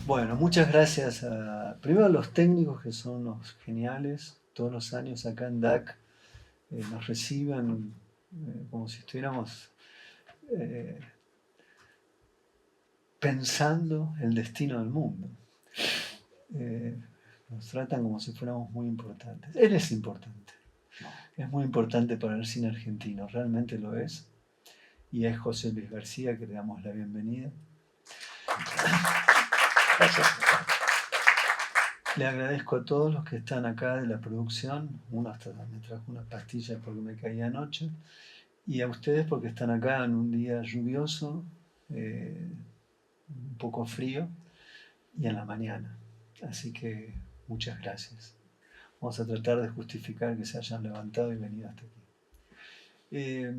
Bueno, muchas gracias primero a los técnicos que son los geniales. Todos los años acá en DAC nos reciben como si estuviéramos eh, pensando el destino del mundo. Eh, Nos tratan como si fuéramos muy importantes. Él es importante. Es muy importante para el cine argentino, realmente lo es. Y es José Luis García, que le damos la bienvenida. Gracias. Le agradezco a todos los que están acá de la producción. Uno hasta me trajo unas pastillas porque me caía anoche. Y a ustedes porque están acá en un día lluvioso, un poco frío y en la mañana. Así que muchas gracias. Vamos a tratar de justificar que se hayan levantado y venido hasta aquí. Eh,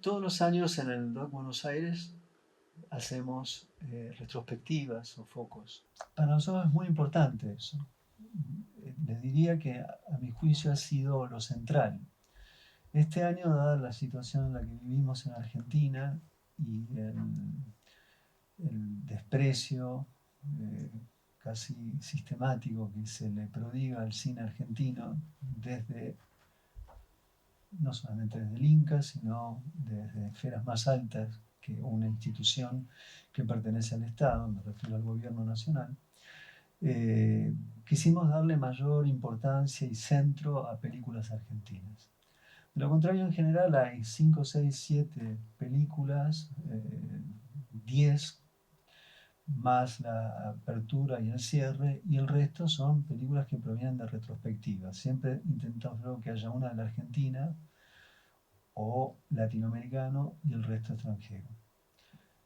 Todos los años en el DOC Buenos Aires hacemos retrospectivas o focos. Para nosotros es muy importante eso. Les diría que a mi juicio ha sido lo central. Este año, dada la situación en la que vivimos en Argentina y el desprecio casi sistemático que se le prodiga al cine argentino desde, no solamente desde el Inca, sino desde esferas más altas que una institución que pertenece al Estado, me refiero al gobierno nacional, quisimos darle mayor importancia y centro a películas argentinas. De lo contrario, en general hay 5, 6, 7 películas, 10 más la apertura y el cierre, y el resto son películas que provienen de retrospectivas. Siempre intentamos luego que haya una de la Argentina o latinoamericano y el resto extranjero.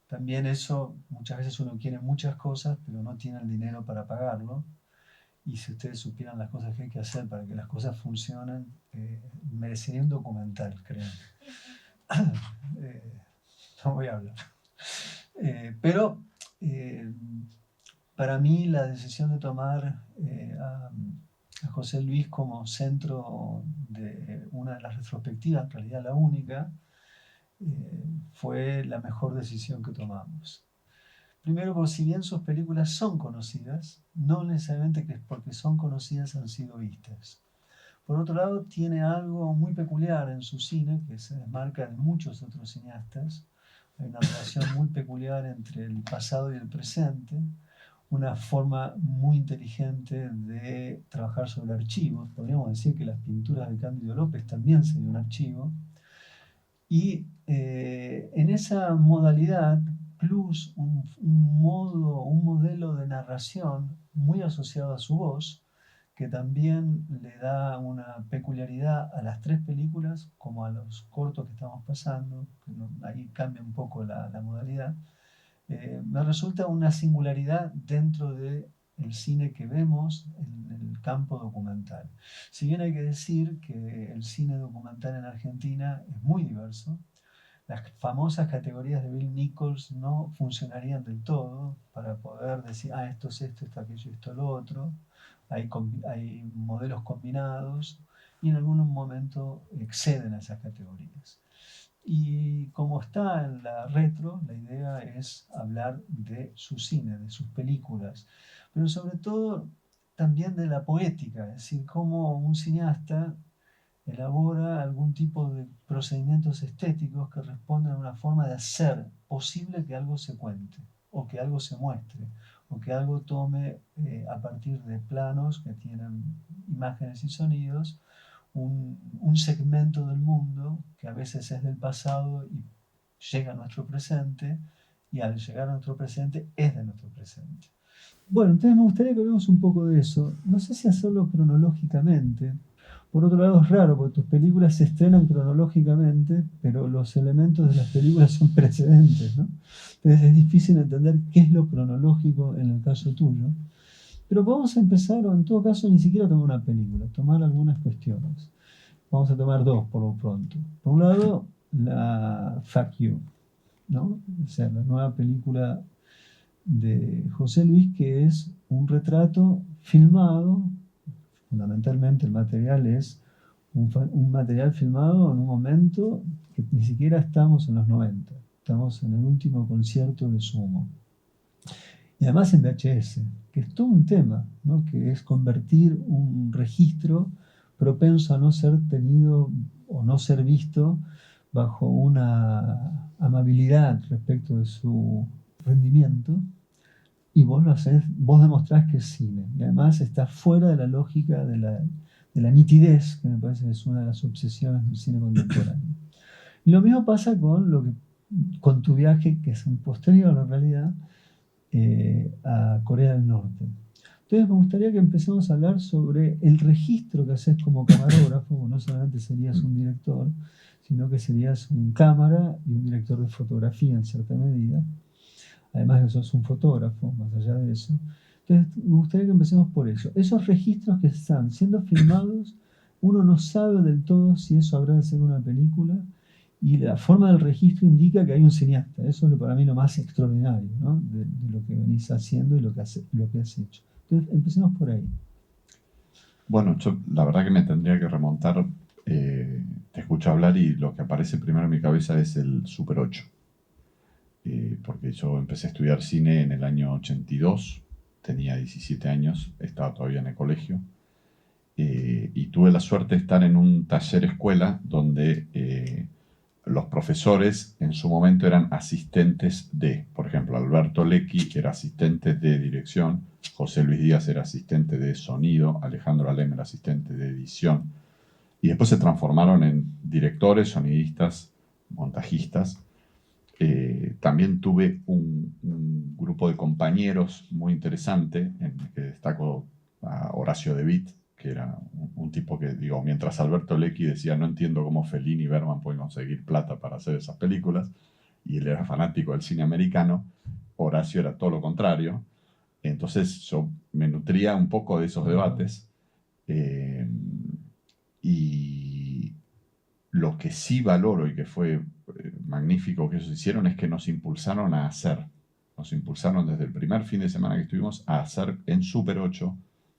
También eso, muchas veces uno quiere muchas cosas, pero no tiene el dinero para pagarlo. Y si ustedes supieran las cosas que hay que hacer para que las cosas funcionen, merecería un documental, creo. No voy a hablar. Pero para mí la decisión de tomar a José Luis como centro de una de las retrospectivas, en realidad la única, fue la mejor decisión que tomamos. Primero, porque si bien sus películas son conocidas, no necesariamente que porque son conocidas han sido vistas. Por otro lado, tiene algo muy peculiar en su cine que se desmarca de muchos otros cineastas. Hay una relación muy peculiar entre el pasado y el presente, una forma muy inteligente de trabajar sobre archivos. Podríamos decir que las pinturas de Cándido López también serían un archivo. Y en esa modalidad, plus un modelo de narración muy asociado a su voz, que también le da una peculiaridad a las tres películas, como a los cortos que estamos pasando, que ahí cambia un poco la modalidad, me resulta una singularidad dentro del cine que vemos en el campo documental. Si bien hay que decir que el cine documental en Argentina es muy diverso, las famosas categorías de Bill Nichols no funcionarían del todo para poder decir, esto es esto aquello, esto lo otro. Hay modelos combinados y en algún momento exceden a esas categorías. Y como está en la retro, la idea es hablar de su cine, de sus películas, pero sobre todo también de la poética, es decir, cómo un cineasta elabora algún tipo de procedimientos estéticos que responden a una forma de hacer posible que algo se cuente, o que algo se muestre, o que algo tome a partir de planos que tienen imágenes y sonidos, un segmento del mundo que a veces es del pasado y llega a nuestro presente, y al llegar a nuestro presente es de nuestro presente. Bueno, entonces me gustaría que hablemos un poco de eso. No sé si hacerlo cronológicamente. Por otro lado es raro, porque tus películas se estrenan cronológicamente, pero los elementos de las películas son precedentes, ¿no? Entonces es difícil entender qué es lo cronológico en el caso tuyo. Pero vamos a empezar, o en todo caso ni siquiera tomar una película, tomar algunas cuestiones. Vamos a tomar dos por lo pronto. Por un lado, la Fuck You, ¿no? O sea, la nueva película de José Luis, que es un retrato filmado. Fundamentalmente el material es un material filmado en un momento que ni siquiera estamos en los 90, estamos en el último concierto de Sumo. Y además en VHS, que es todo un tema, ¿no? Que es convertir un registro propenso a no ser tenido o no ser visto bajo una amabilidad respecto de su rendimiento, y vos lo haces, vos demostrás que es cine. Y además está fuera de la lógica de la nitidez, que me parece que es una de las obsesiones del cine contemporáneo. Y lo mismo pasa con tu viaje, que es un posterior en realidad, a Corea del Norte. Entonces me gustaría que empecemos a hablar sobre el registro que haces como camarógrafo. No solamente serías un director, sino que serías un cámara y un director de fotografía en cierta medida. Además de que sos un fotógrafo, más allá de eso. Entonces me gustaría que empecemos por eso. Esos registros que están siendo filmados, uno no sabe del todo si eso habrá de ser una película, y la forma del registro indica que hay un cineasta. Eso es para mí lo más extraordinario, ¿no? De lo que venís haciendo y lo que has hecho. Entonces, empecemos por ahí. Bueno, yo la verdad que me tendría que remontar, te escucho hablar y lo que aparece primero en mi cabeza es el Super 8, porque yo empecé a estudiar cine en el año 82, tenía 17 años, estaba todavía en el colegio, y tuve la suerte de estar en un taller escuela donde los profesores en su momento eran asistentes de, por ejemplo, Alberto Lecchi era asistente de dirección, José Luis Díaz era asistente de sonido, Alejandro Alem era asistente de edición, y después se transformaron en directores, sonidistas, montajistas. También tuve un grupo de compañeros muy interesante, en el que destaco a Horacio De Witt, que era un tipo que, digo, mientras Alberto Lecchi decía, no entiendo cómo Fellini y Bergman pueden conseguir plata para hacer esas películas, y él era fanático del cine americano, Horacio era todo lo contrario. Entonces yo me nutría un poco de esos debates, y lo que sí valoro y que fue magnífico que ellos hicieron es que nos impulsaron a hacer. Nos impulsaron desde el primer fin de semana que estuvimos a hacer en Super 8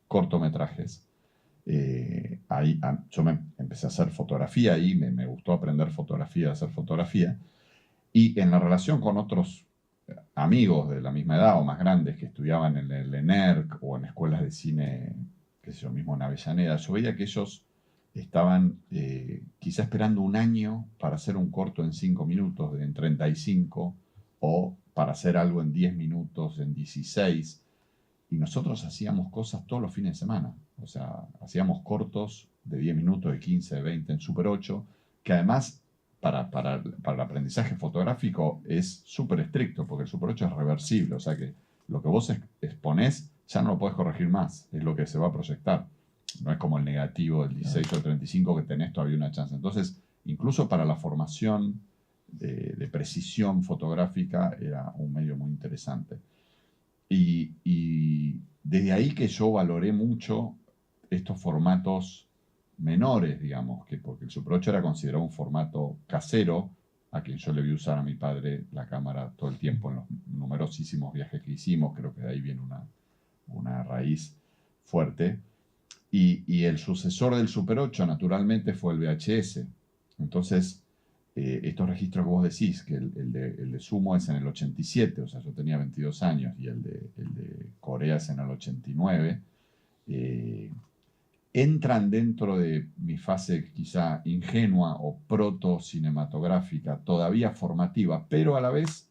cortometrajes. Yo me empecé a hacer fotografía y me gustó aprender fotografía, hacer fotografía. Y en la relación con otros amigos de la misma edad o más grandes que estudiaban en el ENERC o en escuelas de cine, qué sé yo, mismo en Avellaneda, yo veía que ellos estaban quizá esperando un año para hacer un corto en 5 minutos, en 35, o para hacer algo en 10 minutos, en 16. Y nosotros hacíamos cosas todos los fines de semana. O sea, hacíamos cortos de 10 minutos, de 15, de 20 en Super 8, que además para el aprendizaje fotográfico es súper estricto, porque el Super 8 es reversible. O sea que lo que vos exponés ya no lo podés corregir más, es lo que se va a proyectar. No es como el negativo del 16 o el 35 que tenés todavía una chance. Entonces, incluso para la formación de precisión fotográfica era un medio muy interesante. Y desde ahí que yo valoré mucho estos formatos menores, digamos, que porque el Super 8 era considerado un formato casero, a quien yo le vi usar a mi padre la cámara todo el tiempo en los numerosísimos viajes que hicimos, creo que de ahí viene una raíz fuerte. Y el sucesor del Super 8 naturalmente fue el VHS. Entonces, estos registros que vos decís, que el de Sumo es en el 87, o sea, yo tenía 22 años, y el de Corea es en el 89, entran dentro de mi fase quizá ingenua o proto-cinematográfica, todavía formativa, pero a la vez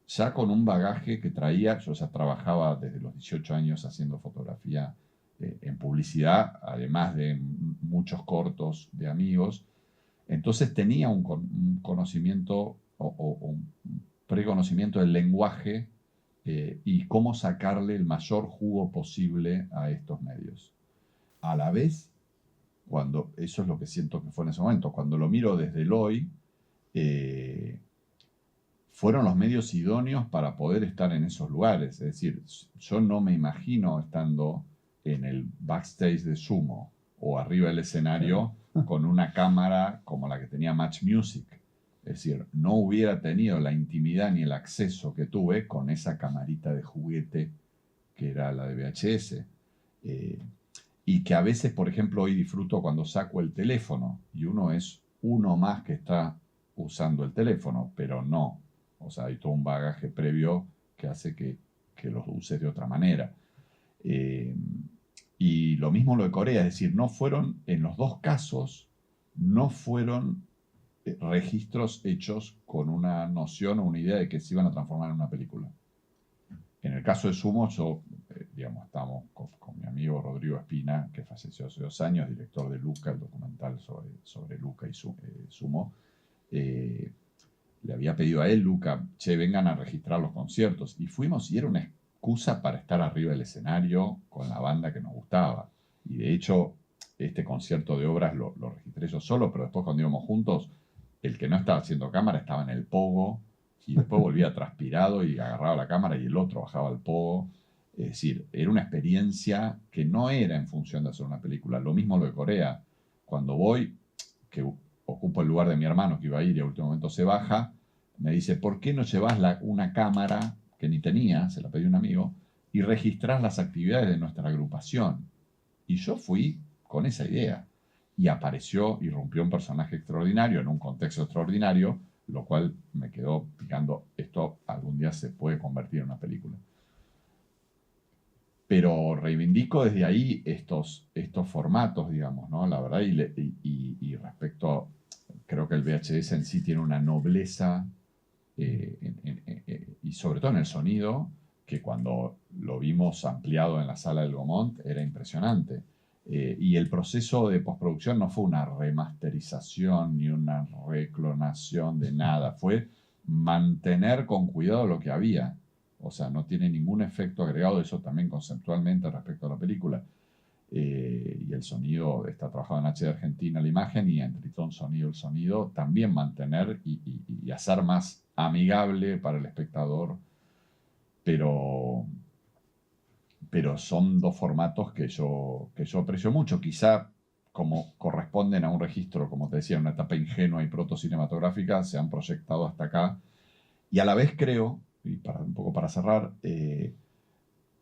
ya con un bagaje que traía. Yo ya trabajaba desde los 18 años haciendo fotografía en publicidad, además de muchos cortos de amigos. Entonces tenía un conocimiento o un preconocimiento del lenguaje, y cómo sacarle el mayor jugo posible a estos medios. A la vez, eso es lo que siento que fue en ese momento, cuando lo miro desde el hoy, eh, fueron los medios idóneos para poder estar en esos lugares. Es decir, yo no me imagino estando en el backstage de Sumo o arriba del escenario con una cámara como la que tenía Match Music. Es decir, no hubiera tenido la intimidad ni el acceso que tuve con esa camarita de juguete que era la de VHS. Y que a veces, por ejemplo, hoy disfruto cuando saco el teléfono y uno es uno más que está usando el teléfono, pero no. O sea, hay todo un bagaje previo que hace que que los uses de otra manera. Y lo mismo lo de Corea, es decir, no fueron, en los dos casos, no fueron registros hechos con una noción o una idea de que se iban a transformar en una película. En el caso de Sumo, yo, digamos, estamos con mi amigo Rodrigo Espina, que falleció hace 2 años, director de Luca, el documental sobre Luca y Sumo. Le había pedido a él, Luca, che, vengan a registrar los conciertos. Y fuimos y era una excusa para estar arriba del escenario con la banda que nos gustaba. Y de hecho, este concierto de obras lo registré yo solo, pero después cuando íbamos juntos, el que no estaba haciendo cámara estaba en el pogo y después volvía transpirado y agarraba la cámara y el otro bajaba al pogo. Es decir, era una experiencia que no era en función de hacer una película. Lo mismo lo de Corea. Cuando voy, que ocupo el lugar de mi hermano que iba a ir y a último momento se baja, me dice, ¿por qué no llevas una cámara que ni tenía, se la pedí a un amigo, y registrás las actividades de nuestra agrupación? Y yo fui con esa idea. Y apareció y rompió un personaje extraordinario en un contexto extraordinario, lo cual me quedó picando, esto algún día se puede convertir en una película. Pero reivindico desde ahí estos formatos, digamos, ¿no? La verdad, y respecto, creo que el VHS en sí tiene una nobleza, y sobre todo en el sonido, que cuando lo vimos ampliado en la sala del Gaumont era impresionante. Y el proceso de postproducción no fue una remasterización ni una reclonación de nada, fue mantener con cuidado lo que había. O sea, no tiene ningún efecto agregado, eso también conceptualmente respecto a la película. Y el sonido está trabajado en HD Argentina, la imagen, y en Tritón Sonido el sonido, también mantener y hacer más amigable para el espectador, pero son dos formatos que yo aprecio mucho. Quizá como corresponden a un registro, como te decía, una etapa ingenua y protocinematográfica, se han proyectado hasta acá. Y a la vez creo, y un poco para cerrar,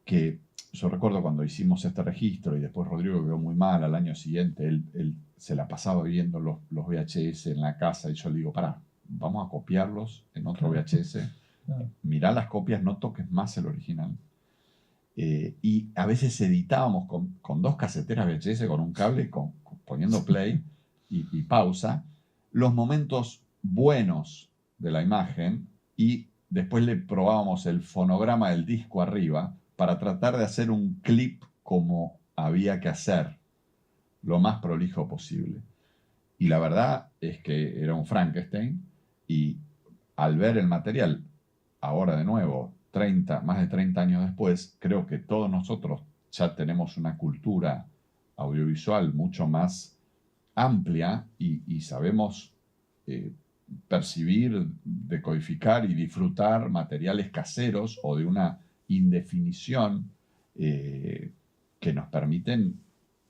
que yo recuerdo cuando hicimos este registro y después Rodrigo quedó muy mal al año siguiente, él se la pasaba viendo los VHS en la casa y yo le digo, pará, vamos a copiarlos en otro VHS, mirá las copias, no toques más el original. Y a veces editábamos con 2 caseteras VHS, con un cable, poniendo play y pausa, los momentos buenos de la imagen, y después le probábamos el fonograma del disco arriba para tratar de hacer un clip como había que hacer, lo más prolijo posible. Y la verdad es que era un Frankenstein, y al ver el material, ahora de nuevo, más de 30 años después, creo que todos nosotros ya tenemos una cultura audiovisual mucho más amplia y sabemos percibir, decodificar y disfrutar materiales caseros o de una indefinición que nos permiten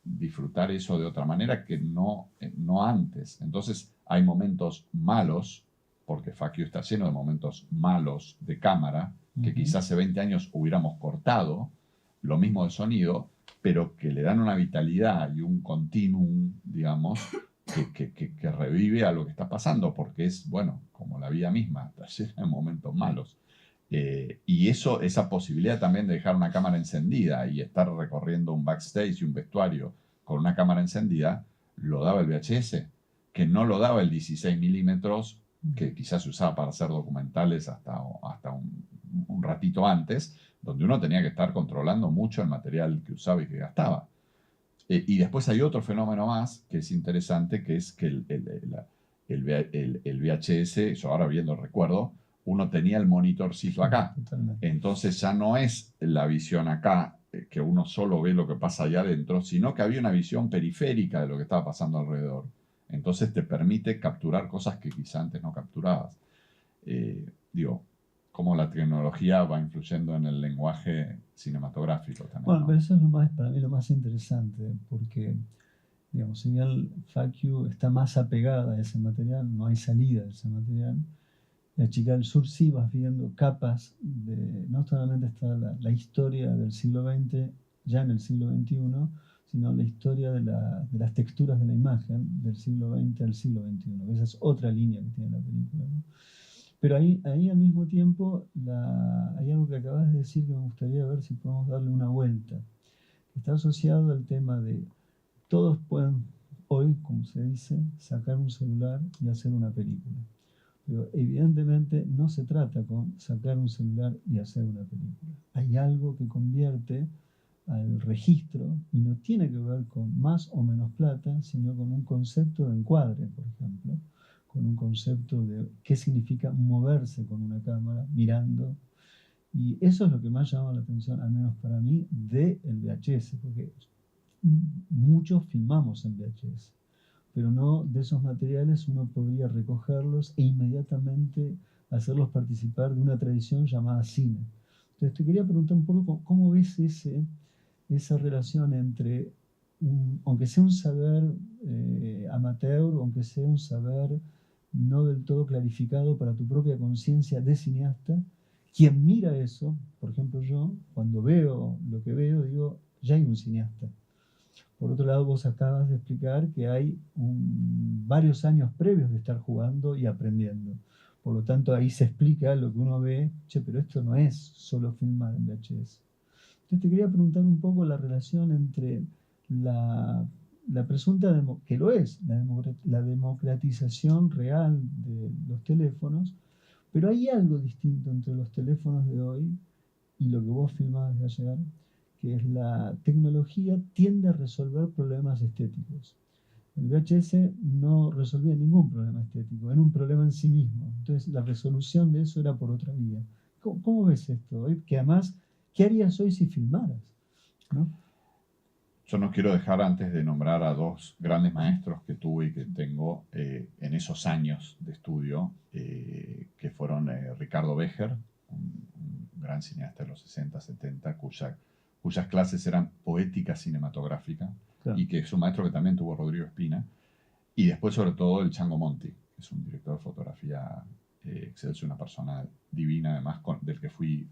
disfrutar eso de otra manera que no antes. Entonces hay momentos malos, porque Fuck You está lleno de momentos malos de cámara, que quizás hace 20 años hubiéramos cortado, lo mismo de sonido, pero que le dan una vitalidad y un continuum, digamos, que revive a lo que está pasando, porque es, bueno, como la vida misma, está llena de momentos malos. Y esa posibilidad también de dejar una cámara encendida y estar recorriendo un backstage y un vestuario con una cámara encendida, lo daba el VHS, que no lo daba el 16 milímetros, que quizás se usaba para hacer documentales hasta un ratito antes, donde uno tenía que estar controlando mucho el material que usaba y que gastaba. Y después hay otro fenómeno más que es interesante, que es que el VHS, yo ahora viendo el recuerdo, uno tenía el monitorcito acá. Totalmente. Entonces ya no es la visión acá, que uno solo ve lo que pasa allá adentro, sino que había una visión periférica de lo que estaba pasando alrededor. Entonces te permite capturar cosas que quizá antes no capturabas. Cómo la tecnología va influyendo en el lenguaje cinematográfico también. Bueno, ¿no? pero eso es para mí lo más interesante, porque, digamos, si bien Fuck You está más apegada a ese material, no hay salida de ese material. La Chica del Sur sí vas viendo capas no solamente está la historia del siglo XX, ya en el siglo XXI, sino la historia de las texturas de la imagen del siglo XX al siglo XXI. Esa es otra línea que tiene la película, ¿no? Pero ahí al mismo tiempo hay algo que acabas de decir que me gustaría ver si podemos darle una vuelta. Está asociado al tema de todos pueden hoy, como se dice, sacar un celular y hacer una película. Pero evidentemente no se trata con sacar un celular y hacer una película. Hay algo que convierte al registro y no tiene que ver con más o menos plata, sino con un concepto de encuadre, por ejemplo, con un concepto de qué significa moverse con una cámara, mirando. Y eso es lo que más llama la atención, al menos para mí, del VHS, porque muchos filmamos en VHS, pero no de esos materiales uno podría recogerlos e inmediatamente hacerlos participar de una tradición llamada cine. Entonces te quería preguntar un poco cómo ves esa relación entre, aunque sea un saber amateur, aunque sea un saber no del todo clarificado para tu propia conciencia de cineasta, quien mira eso, por ejemplo yo, cuando veo lo que veo, digo, ya hay un cineasta. Por otro lado, vos acabas de explicar que hay varios años previos de estar jugando y aprendiendo. Por lo tanto, ahí se explica lo que uno ve, che, pero esto no es solo filmar en VHS. Entonces te quería preguntar un poco la relación entre la presunta, que lo es, la democratización real de los teléfonos, pero hay algo distinto entre los teléfonos de hoy y lo que vos filmabas de ayer, que es la tecnología tiende a resolver problemas estéticos. El VHS no resolvía ningún problema estético, era un problema en sí mismo. Entonces la resolución de eso era por otra vía. ¿Cómo ves esto hoy? Que además, ¿qué harías hoy si filmaras? ¿No? Yo no quiero dejar antes de nombrar a dos grandes maestros que tuve y que tengo en esos años de estudio, que fueron Ricardo Becher, un gran cineasta de los 60, 70, cuyas clases eran poética cinematográfica, Claro. y que es un maestro que también tuvo Rodrigo Espina, y después sobre todo el Chango Monti, que es un director de fotografía excelso, una persona divina, además del que fui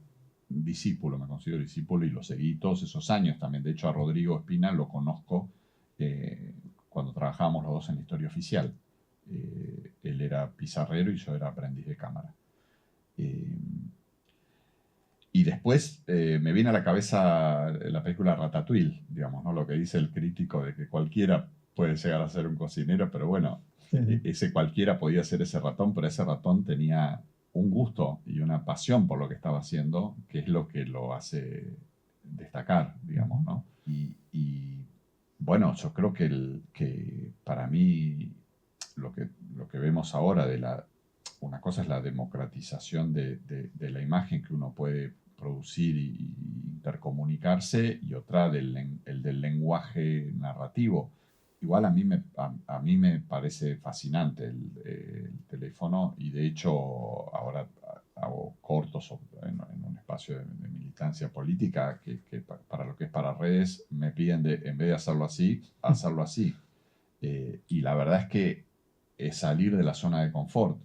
discípulo, me considero discípulo y lo seguí todos esos años también. De hecho, a Rodrigo Espina lo conozco cuando trabajábamos los dos en la Historia Oficial. Él era pizarrero y yo era aprendiz de cámara. Y después me viene a la cabeza la película Ratatouille, digamos, ¿no? Lo que dice el crítico de que cualquiera puede llegar a ser un cocinero, pero bueno, ese cualquiera podía ser ese ratón, pero ese ratón tenía un gusto y una pasión por lo que estaba haciendo, que es lo que lo hace destacar, digamos, ¿no? Y bueno, yo creo que para mí lo que vemos ahora una cosa es la democratización de la imagen que uno puede producir y intercomunicarse, y otra el del lenguaje narrativo. Igual a mí me parece fascinante el teléfono, y de hecho ahora hago cortos en un espacio de militancia política que para lo que es para redes me piden en vez de hacerlo así, hacerlo así. Y la verdad es que es salir de la zona de confort,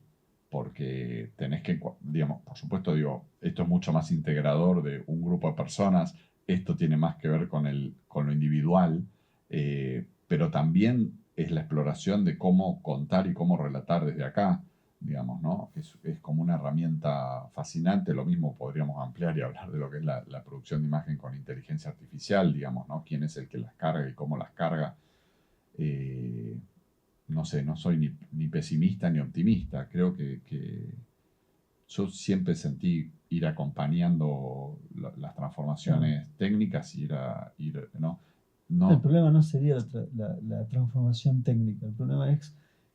porque tenés que, digamos, por supuesto, digo, esto es mucho más integrador de un grupo de personas, esto tiene más que ver con lo individual, pero también es la exploración de cómo contar y cómo relatar desde acá, digamos, ¿no? Es como una herramienta fascinante. Lo mismo podríamos ampliar y hablar de lo que es la producción de imagen con inteligencia artificial, digamos, ¿no? Quién es el que las carga y cómo las carga. No sé, no soy ni pesimista ni optimista. Creo que yo siempre sentí ir acompañando las transformaciones técnicas y ¿no? El problema no sería la transformación técnica, el problema es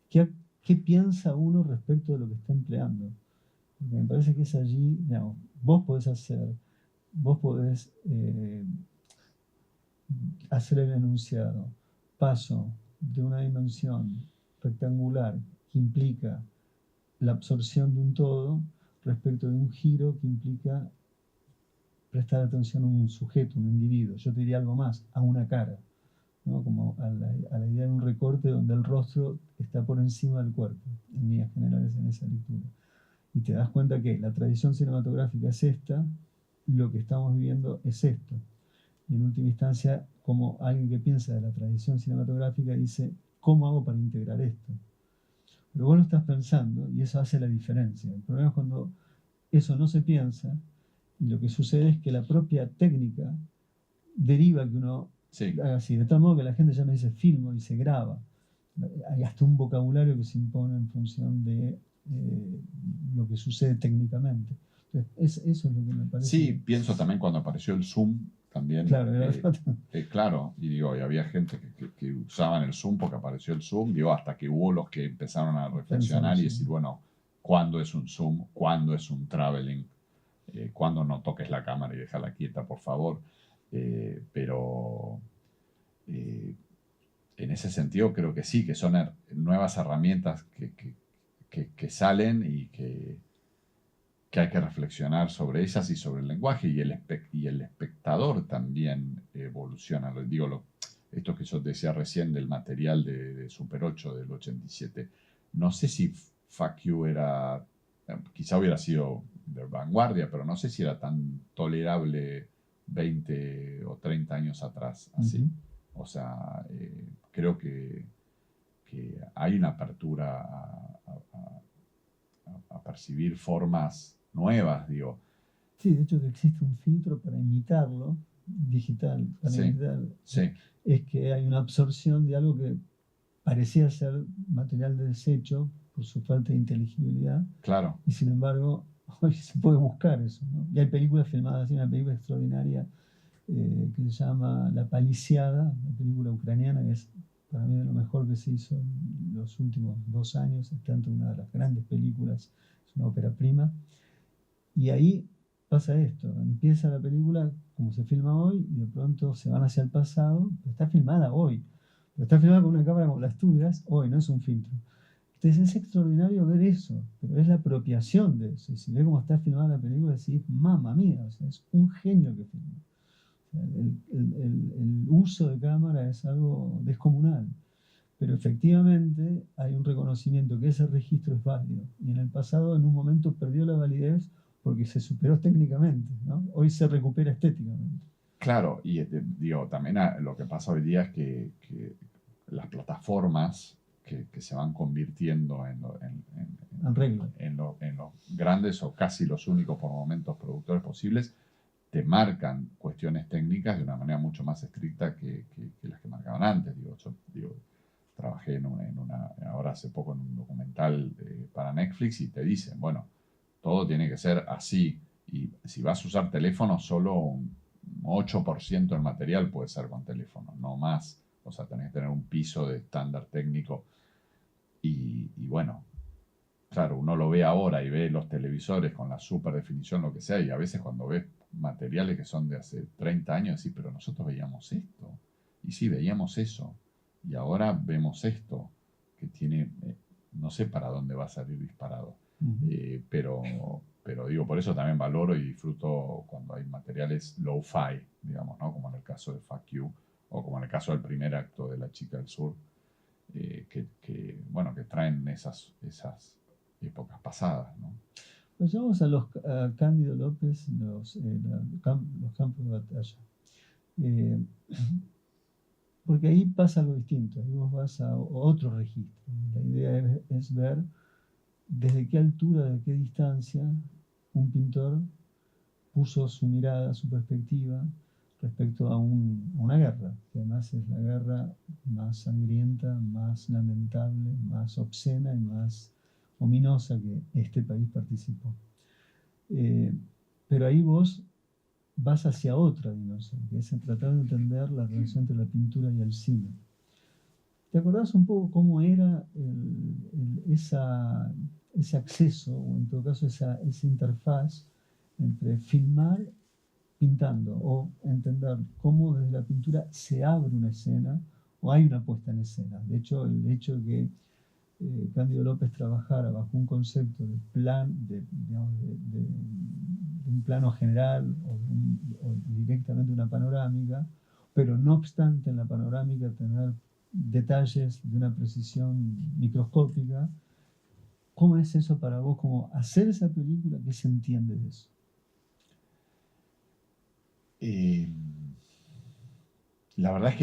qué piensa uno respecto de lo que está empleando. Porque me parece que es allí, digamos, vos podés hacer el enunciado, paso de una dimensión rectangular que implica la absorción de un todo respecto de un giro que implica prestar atención a un sujeto, un individuo. Yo te diría algo más, a una cara, ¿no? Como a la idea de un recorte donde el rostro está por encima del cuerpo, en líneas generales en esa lectura. Y te das cuenta que la tradición cinematográfica es esta, lo que estamos viviendo es esto. Y en última instancia, como alguien que piensa de la tradición cinematográfica dice, ¿cómo hago para integrar esto? pero vos lo estás pensando y eso hace la diferencia. El problema es cuando eso no se piensa y lo que sucede es que la propia técnica deriva que uno Sí, haga así, de tal modo que la gente ya no dice filmo, dice graba. Hay hasta un vocabulario que se impone en función de lo que sucede técnicamente. Entonces, eso es lo que me parece. sí, pienso también cuando apareció el Zoom, también, Claro, claro, y digo, y había gente que usaban el Zoom porque apareció el Zoom, digo, hasta que hubo los que empezaron a reflexionar y decir, bueno, ¿cuándo es un Zoom? ¿Cuándo es un traveling? ¿Cuándo no toques la cámara y déjala quieta, por favor? Pero en ese sentido creo que sí, que son nuevas herramientas que salen y que hay que reflexionar sobre ellas y sobre el lenguaje, y el espectador también evoluciona. Digo, esto que yo te decía recién del material de Super 8 del 87, no sé si Fuck You era, quizá hubiera sido de vanguardia, pero no sé si era tan tolerable 20 o 30 años atrás, así. O sea, creo que hay una apertura a percibir formas nuevas, digo. Sí, de hecho que existe un filtro para imitarlo, digital, para Sí, imitar, sí, es que hay una absorción de algo que parecía ser material de desecho por su falta de inteligibilidad, claro. y sin embargo hoy se puede buscar eso, ¿no? Y hay películas filmadas así, una película extraordinaria que se llama La Paliciada, una película ucraniana que es para mí de lo mejor que se hizo en los últimos 2 años, está entre una de las grandes películas, es una ópera prima, y ahí pasa esto, empieza la película como se filma hoy y de pronto se van hacia el pasado, pero está filmada hoy, pero está filmada con una cámara como las tuyas, hoy, no es un filtro. Entonces es extraordinario ver eso, pero es la apropiación de eso. Y si ve cómo está filmada la película, decís, mamma mía, o sea, es un genio que filma. O sea, el uso de cámara es algo descomunal. Pero efectivamente hay un reconocimiento que ese registro es válido. Y en el pasado, en un momento, perdió la validez porque se superó técnicamente, ¿no? Hoy se recupera estéticamente. Claro, y digo, también lo que pasa hoy día es que las plataformas que se van convirtiendo En regla. en los grandes o casi los únicos por momentos productores posibles, te marcan cuestiones técnicas de una manera mucho más estricta que las que marcaban antes. Yo trabajé ahora hace poco en un documental para Netflix y te dicen, bueno, todo tiene que ser así. Y si vas a usar teléfono, solo un 8% del material puede ser con teléfono, no más. O sea, tenés que tener un piso de estándar técnico. Y bueno, claro, uno lo ve ahora y ve los televisores con la super definición, lo que sea, y a veces cuando ves materiales que son de hace 30 años, decís, pero nosotros veíamos esto. Y sí, veíamos eso. Y ahora vemos esto, que tiene, no sé para dónde va a salir disparado. Pero digo, por eso también valoro y disfruto cuando hay materiales low-fi, digamos, ¿no? Como en el caso de Fuck You, o como en el caso del primer acto de La Chica del Sur, bueno, que traen esas épocas pasadas, ¿no? Nos llamamos a Cándido López los campos de batalla. Porque ahí pasa algo distinto, ahí vos vas a otro registro. La idea es ver desde qué altura, de qué distancia un pintor puso su mirada, su perspectiva respecto a una guerra, que además es la guerra más sangrienta, más lamentable, más obscena y más ominosa que este país participó. Pero ahí vos vas hacia otra dimensión, que es tratar de entender la relación entre la pintura y el cine. ¿Te acordás un poco cómo era ese acceso, o en todo caso esa interfaz entre filmar pintando, o entender cómo desde la pintura se abre una escena o hay una puesta en escena? De hecho, el hecho de que Cándido López trabajara bajo un concepto de plan, digamos, de un plano general o directamente una panorámica, pero no obstante en la panorámica tener detalles de una precisión microscópica. ¿Cómo es eso para vos? ¿Cómo hacer esa película? ¿Qué se entiende de eso? La verdad es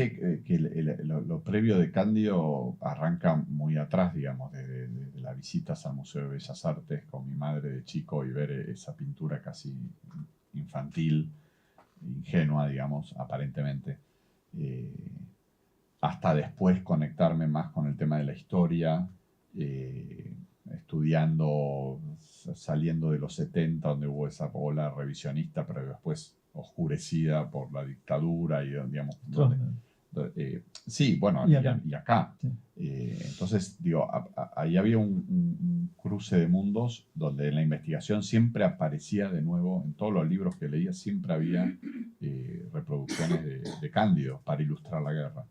que lo previo de Cándido arranca muy atrás, digamos, de las visitas al Museo de Bellas Artes con mi madre de chico y ver esa pintura casi infantil, ingenua, digamos, aparentemente. Eh, Hasta después conectarme más con el tema de la historia, estudiando, saliendo de los 70, donde hubo esa ola revisionista, pero después oscurecida por la dictadura y, digamos, sí, bueno, y acá. Sí. Entonces, digo, ahí había un cruce de mundos donde en la investigación siempre aparecía de nuevo, en todos los libros que leía, siempre había reproducciones de Cándido para ilustrar la guerra.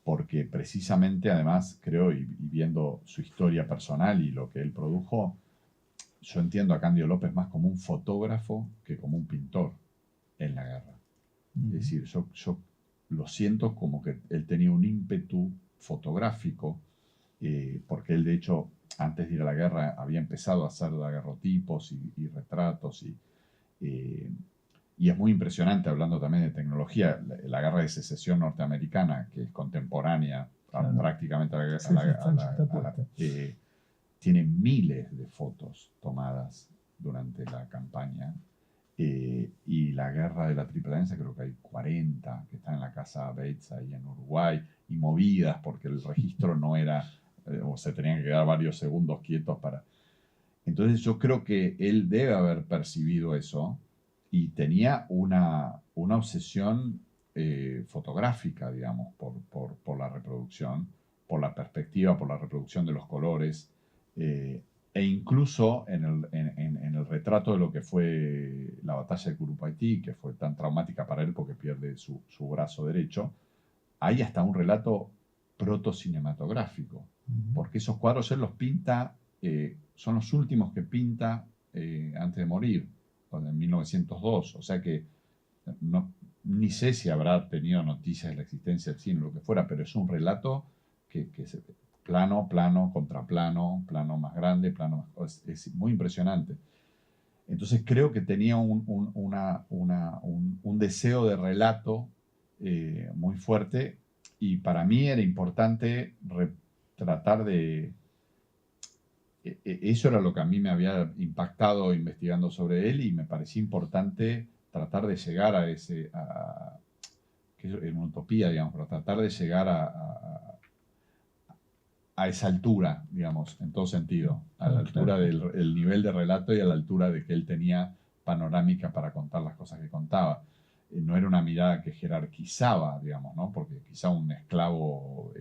Porque precisamente, además, creo, y viendo su historia personal y lo que él produjo, yo entiendo a Cándido López más como un fotógrafo que como un pintor en la guerra. Es decir, yo lo siento como que él tenía un ímpetu fotográfico, porque él, de hecho, antes de ir a la guerra, había empezado a hacer daguerrotipos y retratos, y es muy impresionante, hablando también de tecnología, la guerra de secesión norteamericana, que es contemporánea prácticamente a la tiene miles de fotos tomadas durante la campaña. Y la guerra de la Triple Alianza, creo que hay 40 que están en la casa Bates ahí en Uruguay, y movidas porque el registro no era, o se tenían que quedar varios segundos quietos para... Entonces yo creo que él debe haber percibido eso y tenía una obsesión fotográfica, digamos, por la reproducción, por la perspectiva, por la reproducción de los colores, e incluso en el retrato de lo que fue la batalla de Curupaytí, que fue tan traumática para él porque pierde su brazo derecho, hay hasta un relato proto-cinematográfico, porque esos cuadros él los pinta, son los últimos que pinta antes de morir, en 1902, o sea que ni sé si habrá tenido noticias de la existencia del cine o lo que fuera, pero es un relato que plano, plano, contraplano, plano más grande, plano más... Es muy impresionante. Entonces creo que tenía un deseo de relato muy fuerte, y para mí era importante tratar de... Eso era lo que a mí me había impactado investigando sobre él, y me parecía importante tratar de llegar a ese... que es una utopía, digamos, pero tratar de llegar a esa altura, digamos, en todo sentido, a la altura del nivel de relato y a la altura de que él tenía panorámica para contar las cosas que contaba. No era una mirada que jerarquizaba, digamos, ¿no? Porque quizá un esclavo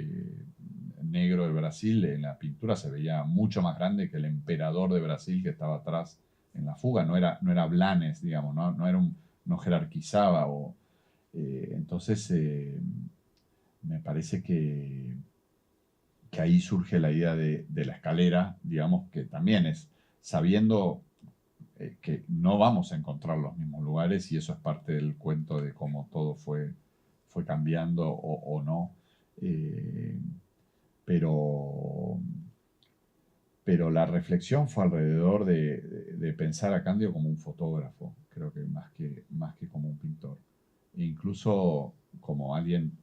negro de Brasil en la pintura se veía mucho más grande que el emperador de Brasil que estaba atrás en la fuga. No era Blanes, digamos, no jerarquizaba. Entonces, me parece que ahí surge la idea de la escalera, digamos, que también es sabiendo que no vamos a encontrar los mismos lugares, y eso es parte del cuento de cómo todo fue cambiando o no. Pero la reflexión fue alrededor de pensar a Cándido como un fotógrafo, creo que más que como un pintor. E incluso como alguien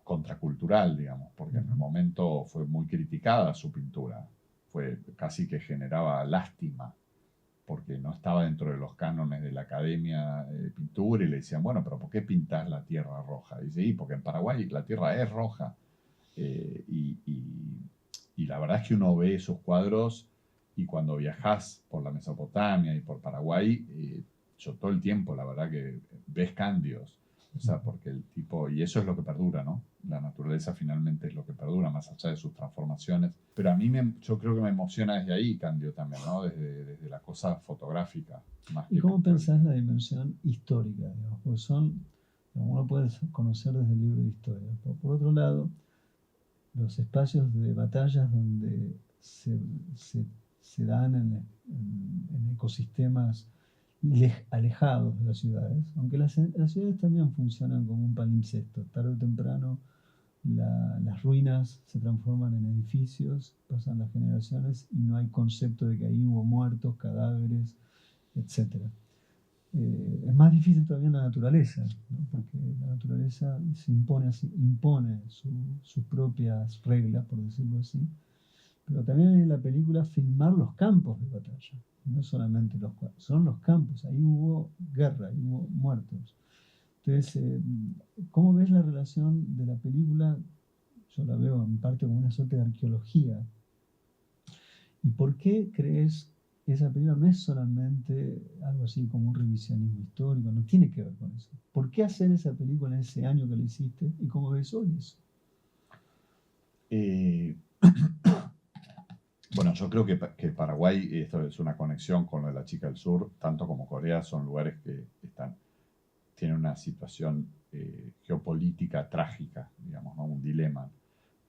contracultural, digamos, porque en el momento fue muy criticada su pintura. Fue casi que generaba lástima, porque no estaba dentro de los cánones de la Academia de Pintura, y le decían, bueno, pero ¿por qué pintas la tierra roja? Y dice, sí, porque en Paraguay la tierra es roja. Y la verdad es que uno ve esos cuadros, y cuando viajas por la Mesopotamia y por Paraguay, yo todo el tiempo, la verdad que ves Cándidos. O sea, porque el tipo, y eso es lo que perdura, ¿no? La naturaleza finalmente es lo que perdura, más allá de sus transformaciones. Pero a mí, yo creo que me emociona desde ahí Cándido también, ¿no? Desde la cosa fotográfica. ¿Y cómo pensás la dimensión histórica? Digamos? Porque uno puede conocer desde el libro de historia. Pero por otro lado, los espacios de batallas donde se dan en ecosistemas alejados de las ciudades, aunque las ciudades también funcionan como un palimpsesto. Tarde o temprano las ruinas se transforman en edificios, pasan las generaciones y no hay concepto de que ahí hubo muertos, cadáveres, etc. Es más difícil todavía en la naturaleza, ¿no? Porque la naturaleza se impone sus propias reglas, por decirlo así. Pero también en la película filmar los campos de batalla, no solamente son los campos, ahí hubo guerra, ahí hubo muertos. Entonces, ¿cómo ves la relación de la película? Yo la veo en parte como una suerte de arqueología. ¿Y por qué crees que esa película no es solamente algo así como un revisionismo histórico? No tiene que ver con eso. ¿Por qué hacer esa película en ese año que la hiciste y cómo ves hoy eso? Eh, bueno, yo creo que Paraguay, esto es una conexión con lo de la chica del sur, tanto como Corea, son lugares que tienen una situación geopolítica trágica, digamos, ¿no? Un dilema,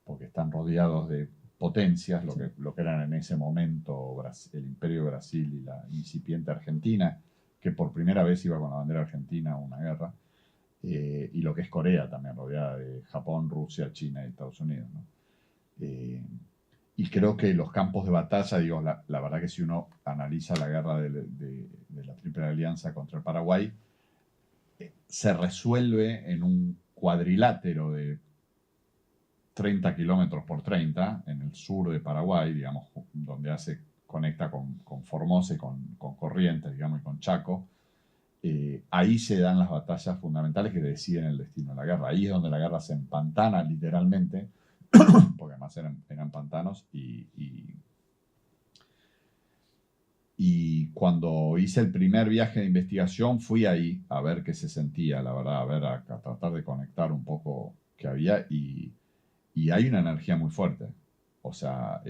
porque están rodeados de potencias, lo que eran en ese momento el Imperio de Brasil y la incipiente Argentina, que por primera vez iba con la bandera argentina a una guerra, y lo que es Corea también, rodeada de Japón, Rusia, China y Estados Unidos, ¿no? Y creo que los campos de batalla, digo, la verdad que si uno analiza la guerra de la Triple Alianza contra el Paraguay, se resuelve en un cuadrilátero de 30 kilómetros por 30 en el sur de Paraguay, digamos, donde conecta con Formosa y con Corrientes, digamos, y con Chaco. Ahí se dan las batallas fundamentales que deciden el destino de la guerra. Ahí es donde la guerra se empantana literalmente, porque además eran pantanos, y cuando hice el primer viaje de investigación fui ahí a ver qué se sentía, la verdad, a tratar de conectar un poco qué había, y hay una energía muy fuerte. O sea,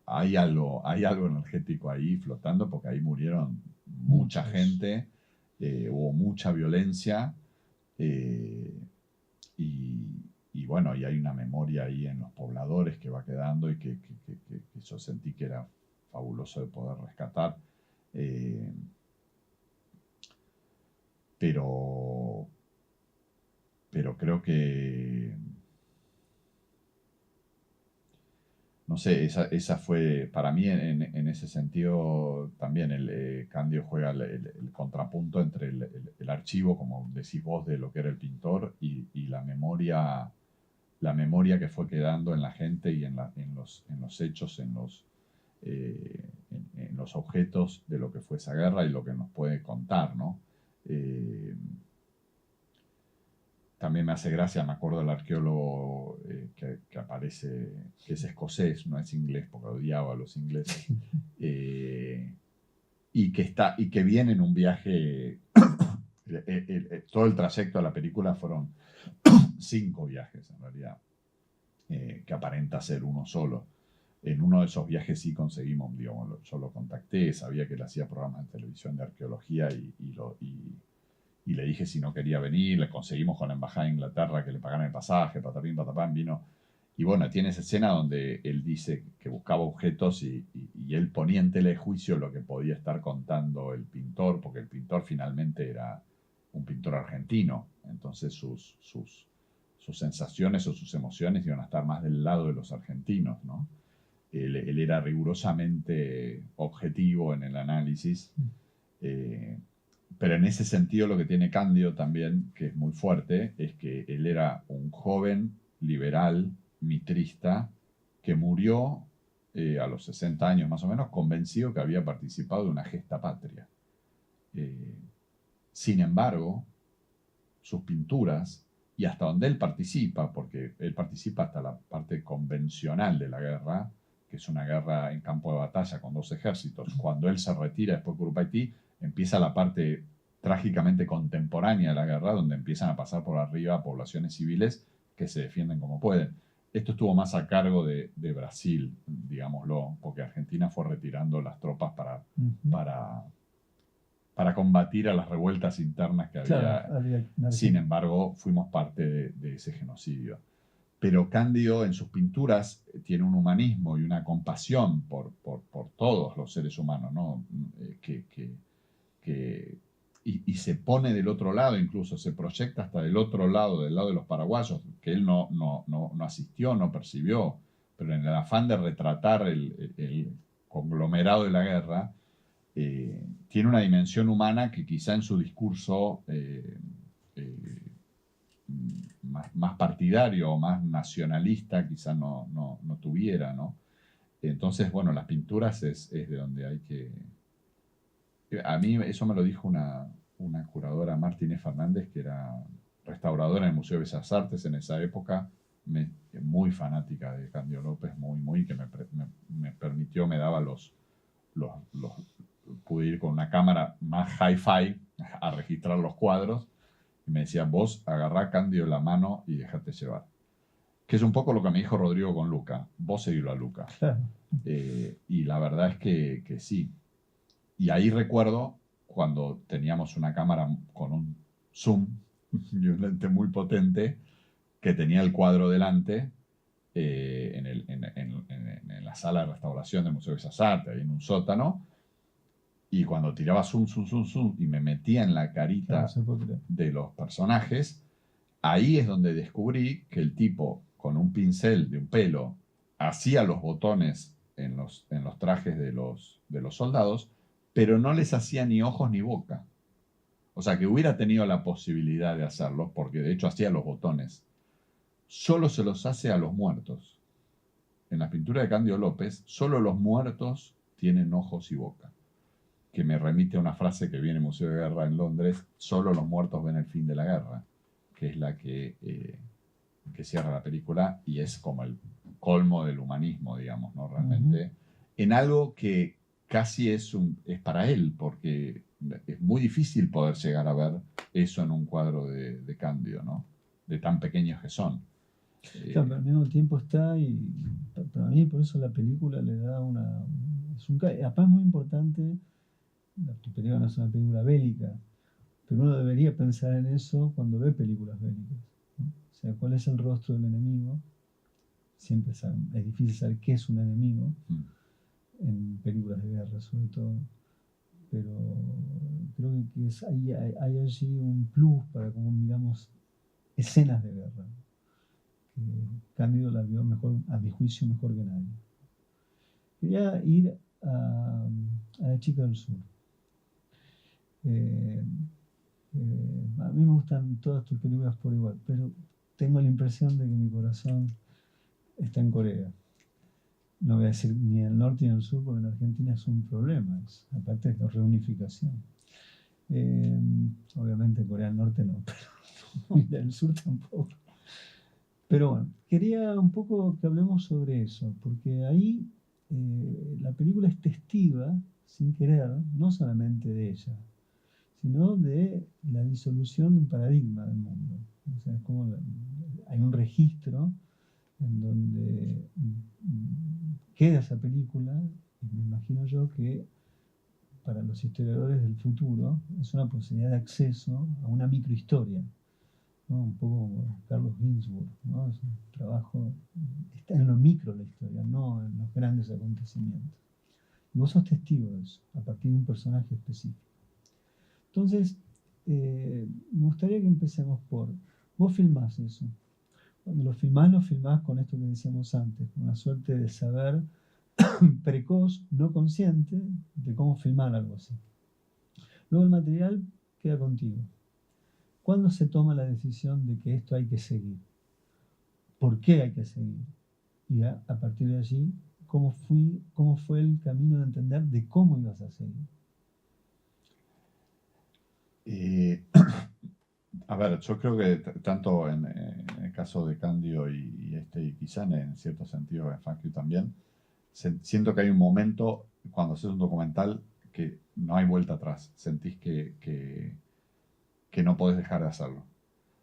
hay algo energético ahí flotando, porque ahí murieron mucha gente, hubo mucha violencia, y bueno, y hay una memoria ahí en los pobladores que va quedando y que yo sentí que era fabuloso de poder rescatar. Pero creo que, no sé, esa fue, para mí en ese sentido también Candio juega el contrapunto entre el archivo, como decís vos, de lo que era el pintor y la memoria que fue quedando en la gente y en los hechos, en los objetos de lo que fue esa guerra y lo que nos puede contar, ¿no? También me hace gracia, me acuerdo del arqueólogo que aparece, que es escocés, no es inglés, porque odiaba a los ingleses, y que viene en un viaje, todo el trayecto de la película fueron 5 viajes en realidad, que aparenta ser uno solo. En uno de esos viajes sí conseguimos, digamos, yo lo contacté, sabía que él hacía programas de televisión de arqueología y le dije si no quería venir, le conseguimos con la embajada de Inglaterra que le pagaran el pasaje, patapín, patapán, vino. Y bueno, tiene esa escena donde él dice que buscaba objetos y él ponía en tela de juicio lo que podía estar contando el pintor, porque el pintor finalmente era un pintor argentino, entonces sus sensaciones o sus emociones iban a estar más del lado de los argentinos, ¿no? Él era rigurosamente objetivo en el análisis, pero en ese sentido lo que tiene Candio también, que es muy fuerte, es que él era un joven liberal, mitrista, que murió a los 60 años más o menos, convencido que había participado de una gesta patria. Sin embargo, sus pinturas, y hasta donde él participa, porque él participa hasta la parte convencional de la guerra, que es una guerra en campo de batalla con 2 ejércitos. Cuando él se retira después de Curupaytí, empieza la parte trágicamente contemporánea de la guerra, donde empiezan a pasar por arriba poblaciones civiles que se defienden como pueden. Esto estuvo más a cargo de Brasil, digámoslo, porque Argentina fue retirando las tropas para combatir a las revueltas internas que había. Claro, sin embargo, fuimos parte de ese genocidio. Pero Candio en sus pinturas tiene un humanismo y una compasión por todos los seres humanos, ¿no? Y se pone del otro lado, incluso se proyecta hasta del otro lado, del lado de los paraguayos, que él no asistió, no percibió, pero en el afán de retratar el conglomerado de la guerra, tiene una dimensión humana que quizá en su discurso más partidario o más nacionalista quizá no tuviera, ¿no? Entonces, bueno, las pinturas es de donde hay que... A mí eso me lo dijo una curadora, Martínez Fernández, que era restauradora en el Museo de Bellas Artes en esa época, muy fanática de Candio López, muy, que me permitió, me daba pude ir con una cámara más hi-fi a registrar los cuadros, y me decía, vos agarrá Candio la mano y dejate llevar. Que es un poco lo que me dijo Rodrigo con Luca, vos seguilo a Luca. Claro. Y la verdad es que sí. Y ahí recuerdo cuando teníamos una cámara con un zoom y un lente muy potente, que tenía el cuadro delante en la sala de restauración del Museo de Bellas Artes, ahí en un sótano, y cuando tiraba zoom, y me metía en la carita de los personajes, ahí es donde descubrí que el tipo con un pincel de un pelo hacía los botones en los trajes de los soldados, pero no les hacía ni ojos ni boca. O sea, que hubiera tenido la posibilidad de hacerlo, porque de hecho hacía los botones. Solo se los hace a los muertos. En la pintura de Candio López, solo los muertos tienen ojos y boca. Que me remite a una frase que viene en el Museo de Guerra en Londres, solo los muertos ven el fin de la guerra, que es la que cierra la película y es como el colmo del humanismo, digamos, ¿no? Realmente, en algo que casi es para él, porque es muy difícil poder llegar a ver eso en un cuadro de Candio, ¿no? De tan pequeños que son. Claro, pero al mismo tiempo está, y para mí por eso la película le da aparte es muy importante, tu película no es una película bélica, pero uno debería pensar en eso cuando ve películas bélicas, ¿no? O sea, ¿cuál es el rostro del enemigo? Siempre es difícil saber qué es un enemigo en películas de guerra, sobre todo. Pero creo que hay allí un plus para cómo miramos escenas de guerra. Cándido la vio mejor, a mi juicio, mejor que nadie. Quería ir a La chica del sur. A mí me gustan todas tus películas por igual, pero tengo la impresión de que mi corazón está en Corea. No voy a decir ni en el norte ni en el sur, porque en Argentina es un problema, aparte de la reunificación. Obviamente Corea del Norte no, pero del sur tampoco. Pero bueno, quería un poco que hablemos sobre eso, porque ahí la película es testiva, sin querer, no solamente de ella, sino de la disolución de un paradigma del mundo. O sea, como hay un registro en donde queda esa película, y me imagino yo que para los historiadores del futuro es una posibilidad de acceso a una microhistoria, ¿no? Un poco como Carlos Ginzburg, ¿no? Es un trabajo, está en lo micro la historia, no en los grandes acontecimientos. Y vos sos testigo de eso, a partir de un personaje específico. Entonces, me gustaría que empecemos por, vos filmás eso. Cuando lo filmás con esto que decíamos antes, una suerte de saber precoz, no consciente, de cómo filmar algo así. Luego el material queda contigo. ¿Cuándo se toma la decisión de que esto hay que seguir? ¿Por qué hay que seguir? Y a partir de allí, ¿cómo fue el camino de entender de cómo ibas a seguir? A ver, yo creo que tanto en el caso de Candio y quizá en cierto sentido en Fuck You también, siento que hay un momento cuando haces un documental que no hay vuelta atrás. Sentís que no podés dejar de hacerlo.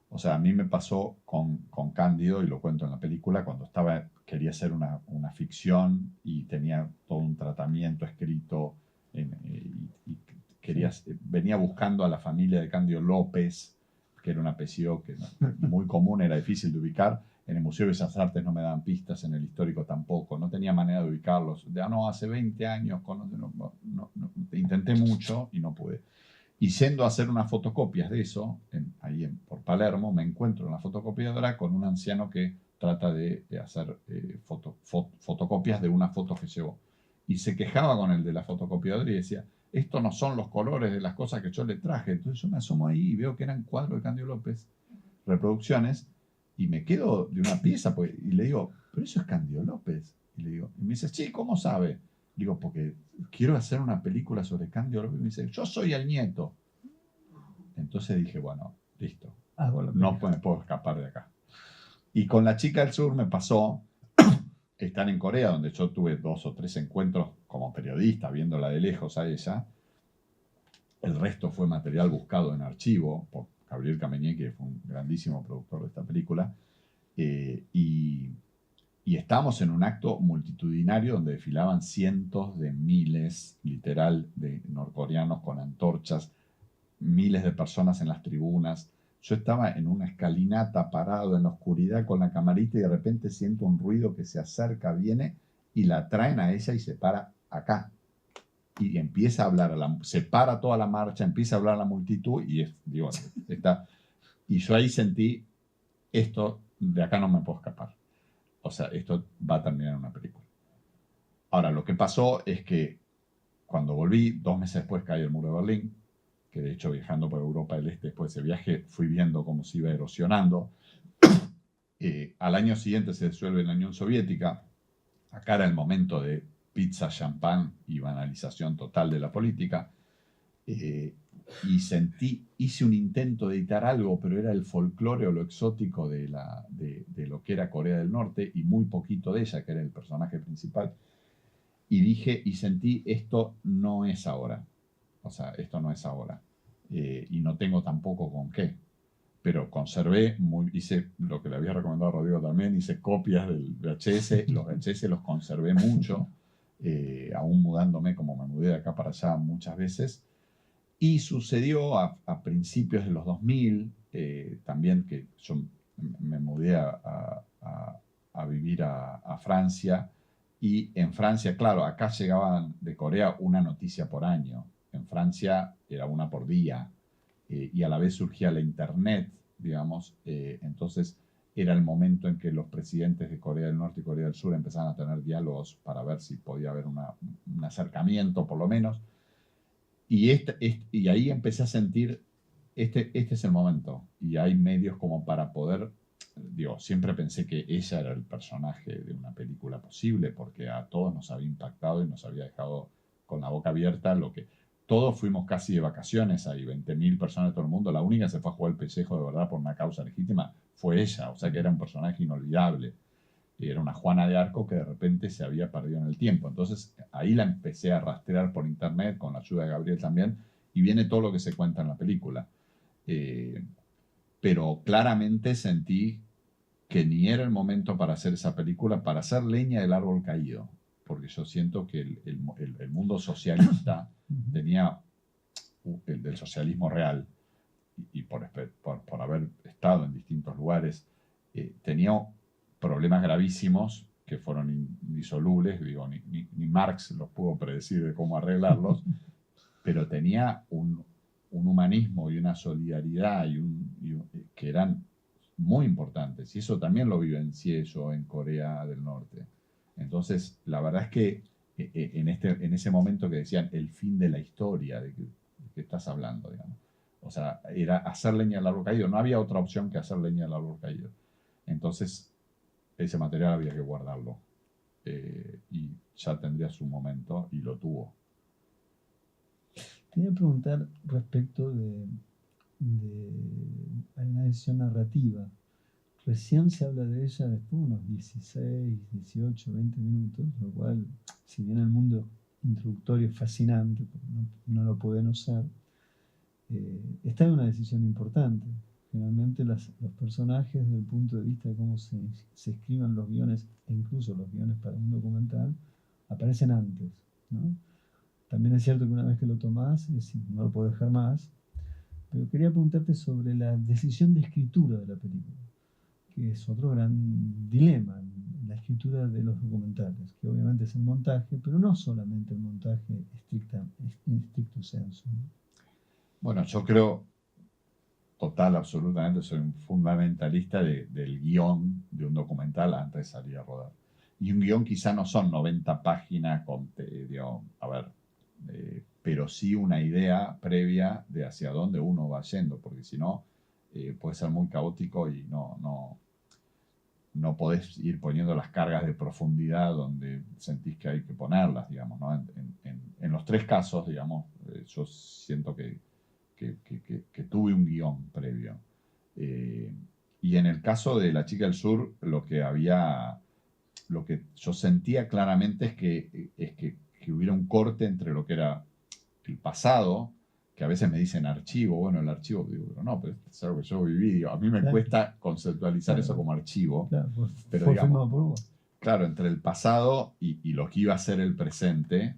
O sea, a mí me pasó con Cándido, y lo cuento en la película, cuando quería hacer una ficción y tenía todo un tratamiento escrito y venía buscando a la familia de Cándido López, que era un apellido que muy común, era difícil de ubicar. En el Museo de Bellas Artes no me daban pistas, en el histórico tampoco, no tenía manera de ubicarlos. Hace 20 años, intenté mucho y no pude. Y yendo a hacer unas fotocopias de eso, por Palermo, me encuentro en la fotocopiadora con un anciano que trata de hacer fotocopias de una foto que llevó. Y se quejaba con el de la fotocopiadora y decía, estos no son los colores de las cosas que yo le traje. Entonces yo me asomo ahí y veo que eran cuadros de Candio López, reproducciones, y me quedo de una pieza, y le digo, pero eso es Candio López. Y le digo, y me dice, sí, ¿cómo sabe? Digo, porque quiero hacer una película sobre Candio López. Y me dice, yo soy el nieto. Entonces dije, bueno, listo, no me puedo escapar de acá. Y con La Chica del Sur me pasó, están en Corea, donde yo tuve 2 o 3 encuentros como periodista, viéndola de lejos a ella. El resto fue material buscado en archivo por Gabriel Camené, que fue un grandísimo productor de esta película. Y estábamos en un acto multitudinario donde desfilaban cientos de miles, literal, de norcoreanos con antorchas, miles de personas en las tribunas. Yo estaba en una escalinata parado en la oscuridad con la camarita y de repente siento un ruido que se acerca, viene y la traen a ella y se para acá. Y empieza a hablar, se para toda la marcha, empieza a hablar a la multitud y y yo ahí sentí, esto, de acá no me puedo escapar. O sea, esto va a terminar en una película. Ahora, lo que pasó es que cuando volví, 2 meses después cae el muro de Berlín, que de hecho viajando por Europa del Este después de ese viaje fui viendo cómo se iba erosionando. Al año siguiente se disuelve la Unión Soviética. Acá era el momento de pizza, champán y banalización total de la política. Y hice un intento de editar algo, pero era el folclore o lo exótico de lo que era Corea del Norte y muy poquito de ella, que era el personaje principal. Y dije y sentí, esto no es ahora. O sea, esto no es ahora. Y no tengo tampoco con qué. Pero conservé, hice lo que le había recomendado a Rodrigo también, hice copias del VHS. Los VHS los conservé mucho, aún mudándome como me mudé de acá para allá muchas veces. Y sucedió a principios de los 2000, también que yo me mudé a vivir a Francia. Y en Francia, claro, acá llegaban de Corea una noticia por año. En Francia era una por día. Y a la vez surgía la internet, digamos. Entonces era el momento en que los presidentes de Corea del Norte y Corea del Sur empezaban a tener diálogos para ver si podía haber un acercamiento, por lo menos. Y ahí empecé a sentir, este es el momento. Y hay medios como para poder, siempre pensé que ella era el personaje de una película posible, porque a todos nos había impactado y nos había dejado con la boca abierta. Todos fuimos casi de vacaciones, hay 20.000 personas de todo el mundo. La única que se fue a jugar el pellejo de verdad por una causa legítima fue ella. O sea que era un personaje inolvidable. Era una Juana de Arco que de repente se había perdido en el tiempo. Entonces ahí la empecé a rastrear por internet con la ayuda de Gabriel también y viene todo lo que se cuenta en la película. Pero claramente sentí que ni era el momento para hacer esa película, para hacer leña del árbol caído, porque yo siento que el mundo socialista tenía, el del socialismo real, y por haber estado en distintos lugares, tenía problemas gravísimos que fueron indisolubles. Ni Marx los pudo predecir de cómo arreglarlos, pero tenía un humanismo y una solidaridad que eran muy importantes, y eso también lo vivencié yo en Corea del Norte. Entonces, la verdad es que en ese momento que decían el fin de la historia, de que estás hablando, digamos. O sea, era hacer leña del árbol caído. No había otra opción que hacer leña del árbol caído. Entonces, ese material había que guardarlo. Y ya tendría su momento, y lo tuvo. Te voy a preguntar respecto de una decisión narrativa. Recién se habla de ella después de unos 16, 18, 20 minutos, lo cual, si bien el mundo introductorio es fascinante, porque no lo puede no ser, está en una decisión importante. Generalmente los personajes, desde el punto de vista de cómo se escriban los guiones, e incluso los guiones para un documental, aparecen antes, ¿no? También es cierto que una vez que lo tomás, no lo puedo dejar más, pero quería preguntarte sobre la decisión de escritura de la película, que es otro gran dilema, la escritura de los documentales, que obviamente es el montaje, pero no solamente el montaje en estricto senso, ¿no? Bueno, yo creo, absolutamente, soy un fundamentalista del guión de un documental antes de salir a rodar. Y un guión quizá no son 90 páginas a ver, pero sí una idea previa de hacia dónde uno va yendo, porque si no, puede ser muy caótico y no podés ir poniendo las cargas de profundidad donde sentís que hay que ponerlas, digamos, ¿no? En los tres casos, digamos, yo siento que tuve un guión previo. Y en el caso de La Chica del Sur, lo que yo sentía claramente que hubiera un corte entre lo que era el pasado, que a veces me dicen archivo, bueno, el archivo, digo, pero no, pero es algo que yo viví, digo, a mí me cuesta conceptualizar eso como archivo, pero fue digamos, filmado por vos. claro, entre el pasado y lo que iba a ser el presente,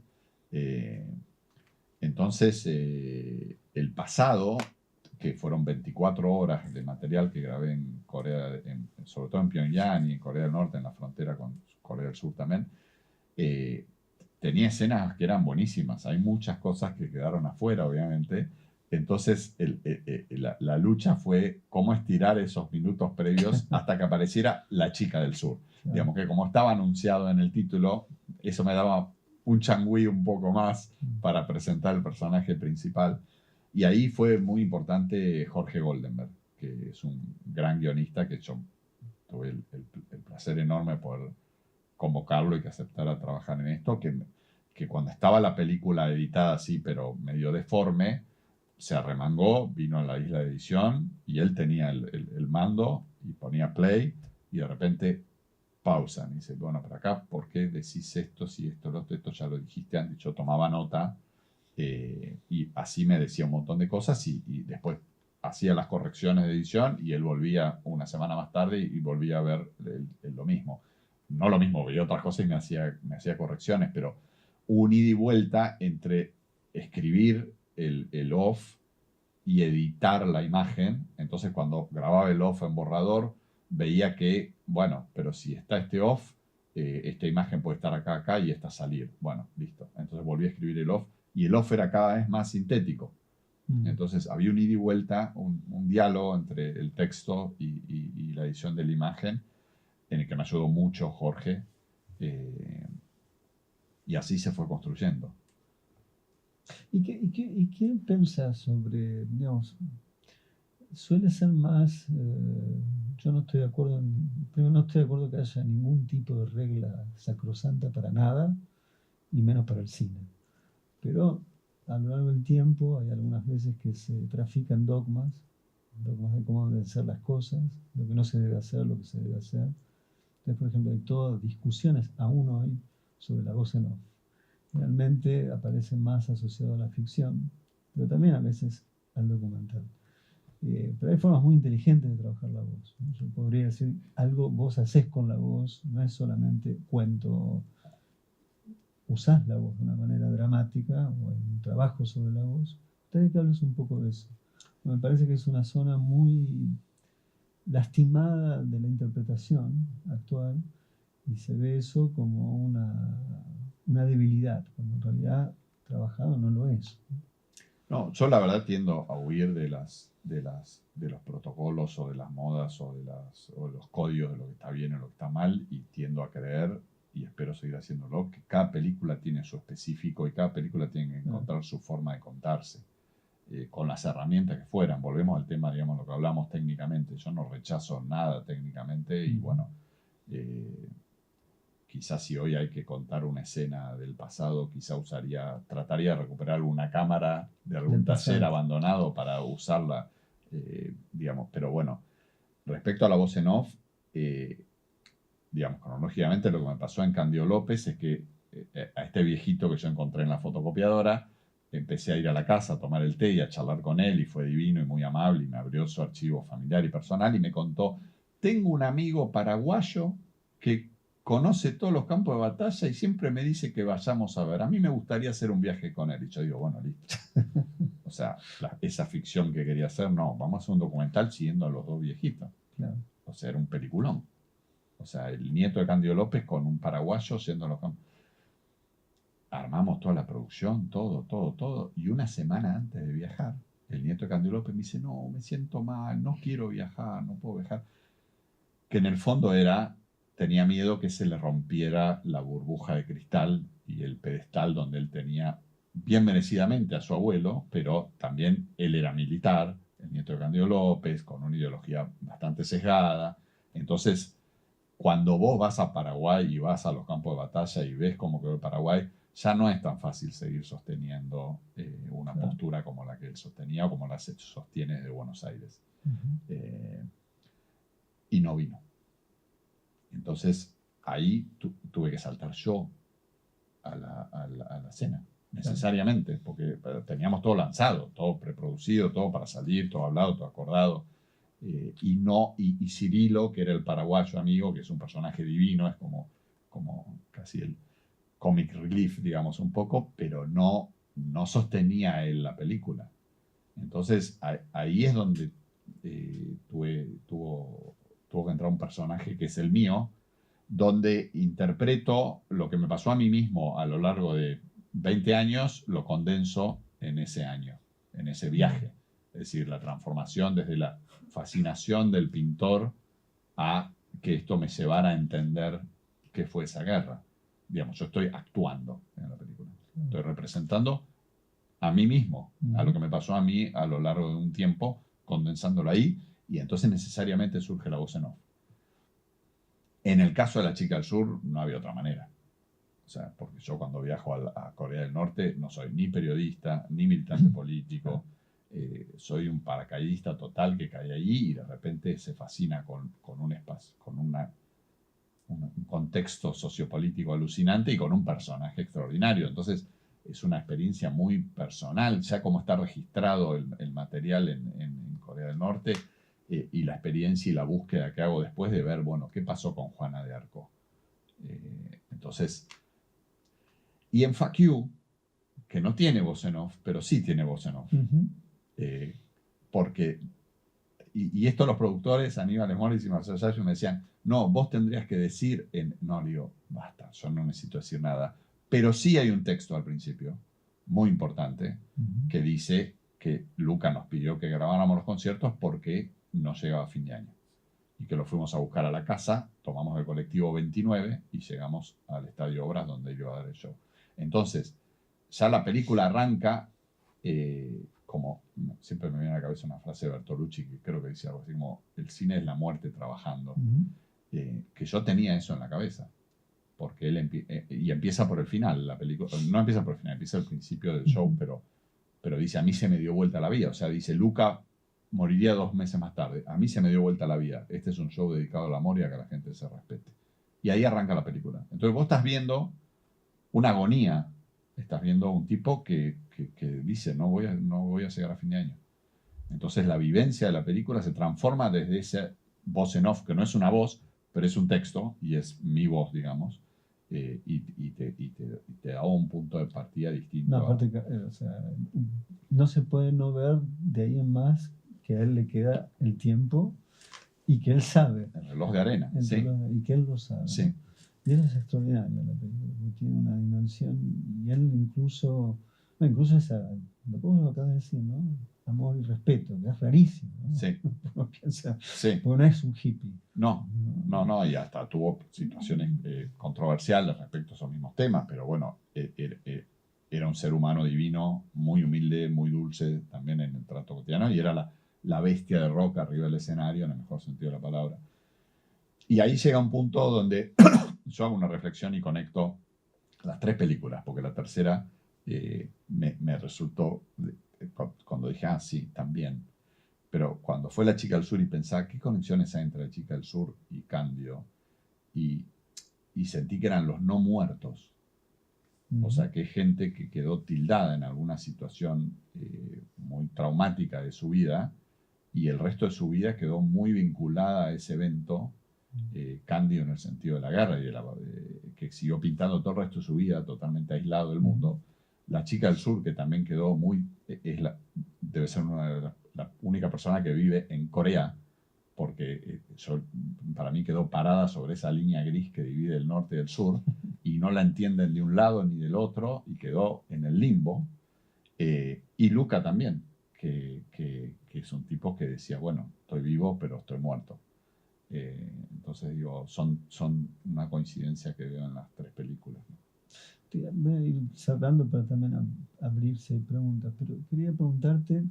entonces el pasado, que fueron 24 horas de material que grabé en Corea, sobre todo en Pyongyang y en Corea del Norte, en la frontera con Corea del Sur también, tenía escenas que eran buenísimas. Hay muchas cosas que quedaron afuera, obviamente. Entonces, la lucha fue cómo estirar esos minutos previos hasta que apareciera La Chica del Sur. Claro. Digamos que como estaba anunciado en el título, eso me daba un changüí un poco más para presentar el personaje principal. Y ahí fue muy importante Jorge Goldenberg, que es un gran guionista que yo tuve el placer enorme de poder convocarlo y que aceptara trabajar en esto, que cuando estaba la película editada así, pero medio deforme, se arremangó, vino a la isla de edición y él tenía el mando y ponía play y de repente pausa. Y dice, bueno, para acá, ¿por qué decís esto? Si esto ya lo dijiste antes, yo tomaba nota y así me decía un montón de cosas y después hacía las correcciones de edición y él volvía una semana más tarde y volvía a ver lo mismo. No lo mismo, veía otras cosas y me hacía correcciones, pero un ida y vuelta entre escribir el off y editar la imagen. Entonces cuando grababa el off en borrador, veía que, bueno, pero si está este off, esta imagen puede estar acá y esta salir. Bueno, listo. Entonces volví a escribir el off y el off era cada vez más sintético. Entonces había un ida y vuelta, un diálogo entre el texto y la edición de la imagen, en el que me ayudó mucho Jorge, y así se fue construyendo. ¿Y qué pensás sobre, digamos, suele ser más, yo no estoy de acuerdo, primero no estoy de acuerdo que haya ningún tipo de regla sacrosanta para nada, y menos para el cine. Pero a lo largo del tiempo hay algunas veces que se trafican dogmas de cómo deben ser las cosas, lo que no se debe hacer, lo que se debe hacer. Entonces, por ejemplo, hay todas discusiones aún hoy sobre la voz en off. Realmente aparece más asociado a la ficción, pero también a veces al documental. Pero hay formas muy inteligentes de trabajar la voz, ¿no? Yo podría decir, algo vos haces con la voz, no es solamente cuento, usás la voz de una manera dramática o en un trabajo sobre la voz. Ustedes que hables un poco de eso. Me parece que es una zona muy lastimada de la interpretación actual y se ve eso como una debilidad, cuando en realidad trabajado no lo es. No, yo la verdad tiendo a huir de los protocolos o de las modas o de los códigos de lo que está bien o lo que está mal y tiendo a creer, y espero seguir haciéndolo, que cada película tiene su específico y cada película tiene que encontrar su forma de contarse, con las herramientas que fueran. Volvemos al tema, digamos, lo que hablamos técnicamente. Yo no rechazo nada técnicamente y bueno, quizás si hoy hay que contar una escena del pasado, trataría de recuperar una cámara de algún taller abandonado para usarla, digamos. Pero bueno, respecto a la voz en off, digamos, cronológicamente lo que me pasó en Candido López es que a este viejito que yo encontré en la fotocopiadora, empecé a ir a la casa a tomar el té y a charlar con él y fue divino y muy amable y me abrió su archivo familiar y personal y me contó, tengo un amigo paraguayo que conoce todos los campos de batalla y siempre me dice que vayamos a ver. A mí me gustaría hacer un viaje con él. Y yo digo, bueno, listo. O sea, esa ficción que quería hacer, no, vamos a hacer un documental siguiendo a los dos viejitos. Claro. O sea, era un peliculón. O sea, el nieto de Candido López con un paraguayo yendo a los campos. Armamos toda la producción, todo. Y una semana antes de viajar, el nieto de Candido López me dice, no, me siento mal, no quiero viajar, no puedo viajar. Que en el fondo tenía miedo que se le rompiera la burbuja de cristal y el pedestal donde él tenía bien merecidamente a su abuelo, pero también él era militar, el nieto de Candido López, con una ideología bastante sesgada. Entonces, cuando vos vas a Paraguay y vas a los campos de batalla y ves cómo quedó el Paraguay, ya no es tan fácil seguir sosteniendo una postura como la que él sostenía o como la sostiene desde Buenos Aires. Y no vino. Entonces, ahí tuve que saltar yo a la cena, necesariamente, porque teníamos todo lanzado, todo preproducido, todo para salir, todo hablado, todo acordado. Y Cirilo, que era el paraguayo amigo, que es un personaje divino, es como casi el comic relief, digamos, un poco, pero no sostenía él la película. Entonces, ahí es donde tuvo que entrar un personaje que es el mío, donde interpreto lo que me pasó a mí mismo a lo largo de 20 años, lo condenso en ese año, en ese viaje. Es decir, la transformación desde la fascinación del pintor a que esto me llevara a entender qué fue esa guerra. Digamos, yo estoy actuando en la película. Estoy representando a mí mismo, a lo que me pasó a mí a lo largo de un tiempo, condensándolo ahí, y entonces necesariamente surge la voz en off. En el caso de La Chica del Sur, no había otra manera. O sea, porque yo cuando viajo a Corea del Norte no soy ni periodista, ni militante político, soy un paracaidista total que cae allí y de repente se fascina con un espacio, con un contexto sociopolítico alucinante y con un personaje extraordinario. Entonces, es una experiencia muy personal, ya como está registrado el material en Corea del Norte, y la experiencia y la búsqueda que hago después de ver, bueno, qué pasó con Juana de Arco. Entonces, y en Fuck You, que no tiene voz en off, pero sí tiene voz en off. Porque, y esto los productores, Aníbal Morris y Marcelo Sayo, me decían, no, vos tendrías que decir, no, digo, basta, yo no necesito decir nada. Pero sí hay un texto al principio, muy importante, que dice que Luca nos pidió que grabáramos los conciertos porque no llegaba a fin de año. Y que lo fuimos a buscar a la casa, tomamos el colectivo 29 y llegamos al Estadio Obras donde iba a dar el show. Entonces, ya la película arranca, como siempre me viene a la cabeza una frase de Bertolucci que creo que dice algo así como, el cine es la muerte trabajando. Que yo tenía eso en la cabeza. Porque él y empieza por el final, la película, no empieza por el final, empieza al principio del show, pero dice, a mí se me dio vuelta la vida. O sea, dice, Luca moriría 2 meses más tarde. A mí se me dio vuelta la vida. Este es un show dedicado al amor y a que la gente se respete. Y ahí arranca la película. Entonces vos estás viendo una agonía. Estás viendo un tipo que dice, no voy a llegar a fin de año. Entonces la vivencia de la película se transforma desde esa voz en off, que no es una voz, pero es un texto, y es mi voz, digamos, y te da un punto de partida distinto. No, aparte, o sea, no se puede no ver de ahí en más que a él le queda el tiempo y que él sabe. El reloj de arena, sí. Y que él lo sabe. Sí. ¿No? Y eso es extraordinario, la película, tiene una dimensión, y él incluso esa, lo que vos acabas de decir, ¿no? Amor y respeto, que es rarísimo, ¿no? Sí. Uno piensa, sí. Porque no es un hippie. No, y hasta tuvo situaciones controversiales respecto a esos mismos temas, pero bueno, era un ser humano divino, muy humilde, muy dulce también en el trato cotidiano, y era la bestia de rock arriba del escenario, en el mejor sentido de la palabra. Y ahí llega un punto donde yo hago una reflexión y conecto las 3 películas, porque la tercera me resultó, cuando dije, sí, también. Pero cuando fue La Chica del Sur y pensaba, ¿qué conexiones hay entre La Chica del Sur y Cándido? Y sentí que eran los no muertos. O sea, que hay gente que quedó tildada en alguna situación muy traumática de su vida y el resto de su vida quedó muy vinculada a ese evento, Cándido en el sentido de la guerra y que siguió pintando todo el resto de su vida totalmente aislado del mundo. La Chica del Sur, que también quedó debe ser la única persona que vive en Corea, porque para mí quedó parada sobre esa línea gris que divide el norte del sur y no la entienden de un lado ni del otro y quedó en el limbo. Y Luca también, que es un tipo que decía, bueno, estoy vivo pero estoy muerto. Entonces digo, son una coincidencia que veo en las 3 películas, ¿no? Voy a ir cerrando, pero también abrirse preguntas, pero quería preguntarte,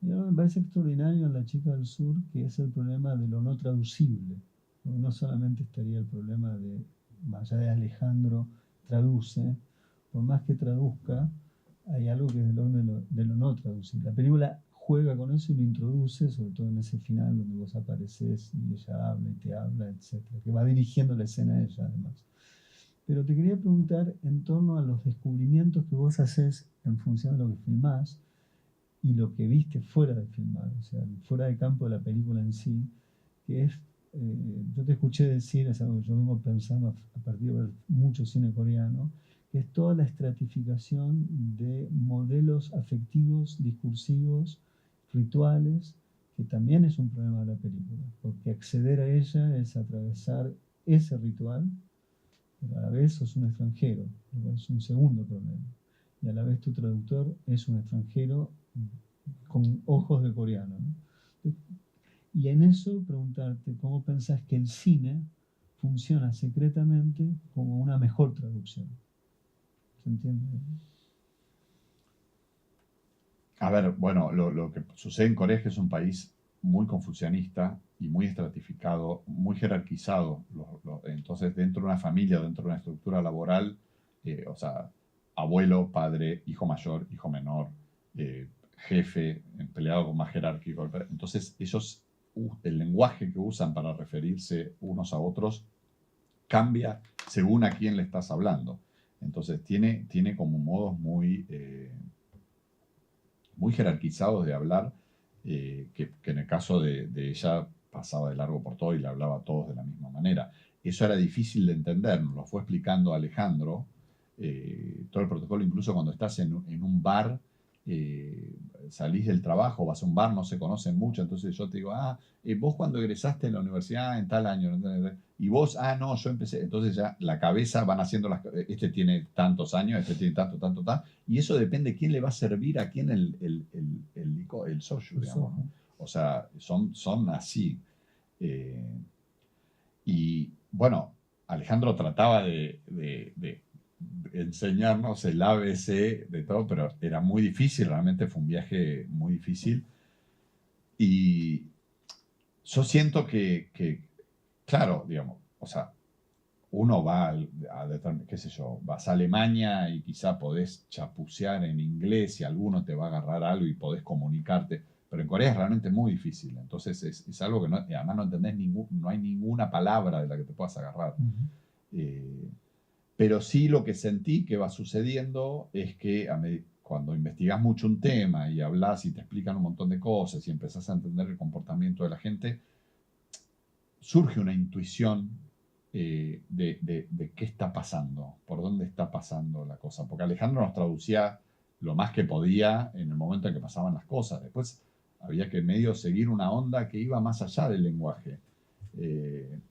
me parece extraordinario en La chica del sur, que es el problema de lo no traducible. No solamente estaría el problema de, más allá de Alejandro traduce, por más que traduzca, hay algo que es del orden de lo no traducible. La película juega con eso y lo introduce, sobre todo en ese final donde vos apareces y ella habla y te habla, etcétera, que va dirigiendo la escena ella además. Pero te quería preguntar en torno a los descubrimientos que vos haces en función de lo que filmás y lo que viste fuera de filmar, o sea, fuera de campo de la película en sí, que es, yo te escuché decir, es algo que yo vengo pensando a partir de ver mucho cine coreano, que es toda la estratificación de modelos afectivos, discursivos, rituales, que también es un problema de la película, porque acceder a ella es atravesar ese ritual, pero a la vez sos un extranjero, es un segundo problema. Y a la vez tu traductor es un extranjero con ojos de coreano, ¿no? Y en eso preguntarte cómo pensás que el cine funciona secretamente como una mejor traducción. ¿Se entiende? A ver, bueno, lo que sucede en Corea es que es un país muy confucianista y muy estratificado, muy jerarquizado. Entonces, dentro de una familia, dentro de una estructura laboral, o sea, abuelo, padre, hijo mayor, hijo menor, jefe, empleado más jerárquico. Entonces, ellos, el lenguaje que usan para referirse unos a otros cambia según a quién le estás hablando. Entonces, tiene como modos muy jerarquizados de hablar, que en el caso de ella pasaba de largo por todo y le hablaba a todos de la misma manera. Eso era difícil de entender, nos lo fue explicando Alejandro, todo el protocolo, incluso cuando estás en un bar, salís del trabajo, vas a un bar, no se conocen mucho, entonces yo te digo, vos cuando egresaste en la universidad en tal año, y vos, no, yo empecé, entonces ya la cabeza van haciendo este tiene tantos años, este tiene tanto, y eso depende de quién le va a servir a quién el soju, digamos, ¿no? O sea, son así. Y bueno, Alejandro trataba de enseñarnos el ABC de todo, pero era muy difícil, realmente fue un viaje muy difícil. Y yo siento que claro, digamos, o sea, uno va qué sé yo, vas a Alemania y quizá podés chapucear en inglés y alguno te va a agarrar algo y podés comunicarte, pero en Corea es realmente muy difícil, entonces es algo que además no entendés, no hay ninguna palabra de la que te puedas agarrar. Pero sí lo que sentí que va sucediendo es que cuando investigás mucho un tema y hablas y te explican un montón de cosas y empezás a entender el comportamiento de la gente, surge una intuición de qué está pasando, por dónde está pasando la cosa. Porque Alejandro nos traducía lo más que podía en el momento en que pasaban las cosas. Después había que medio seguir una onda que iba más allá del lenguaje.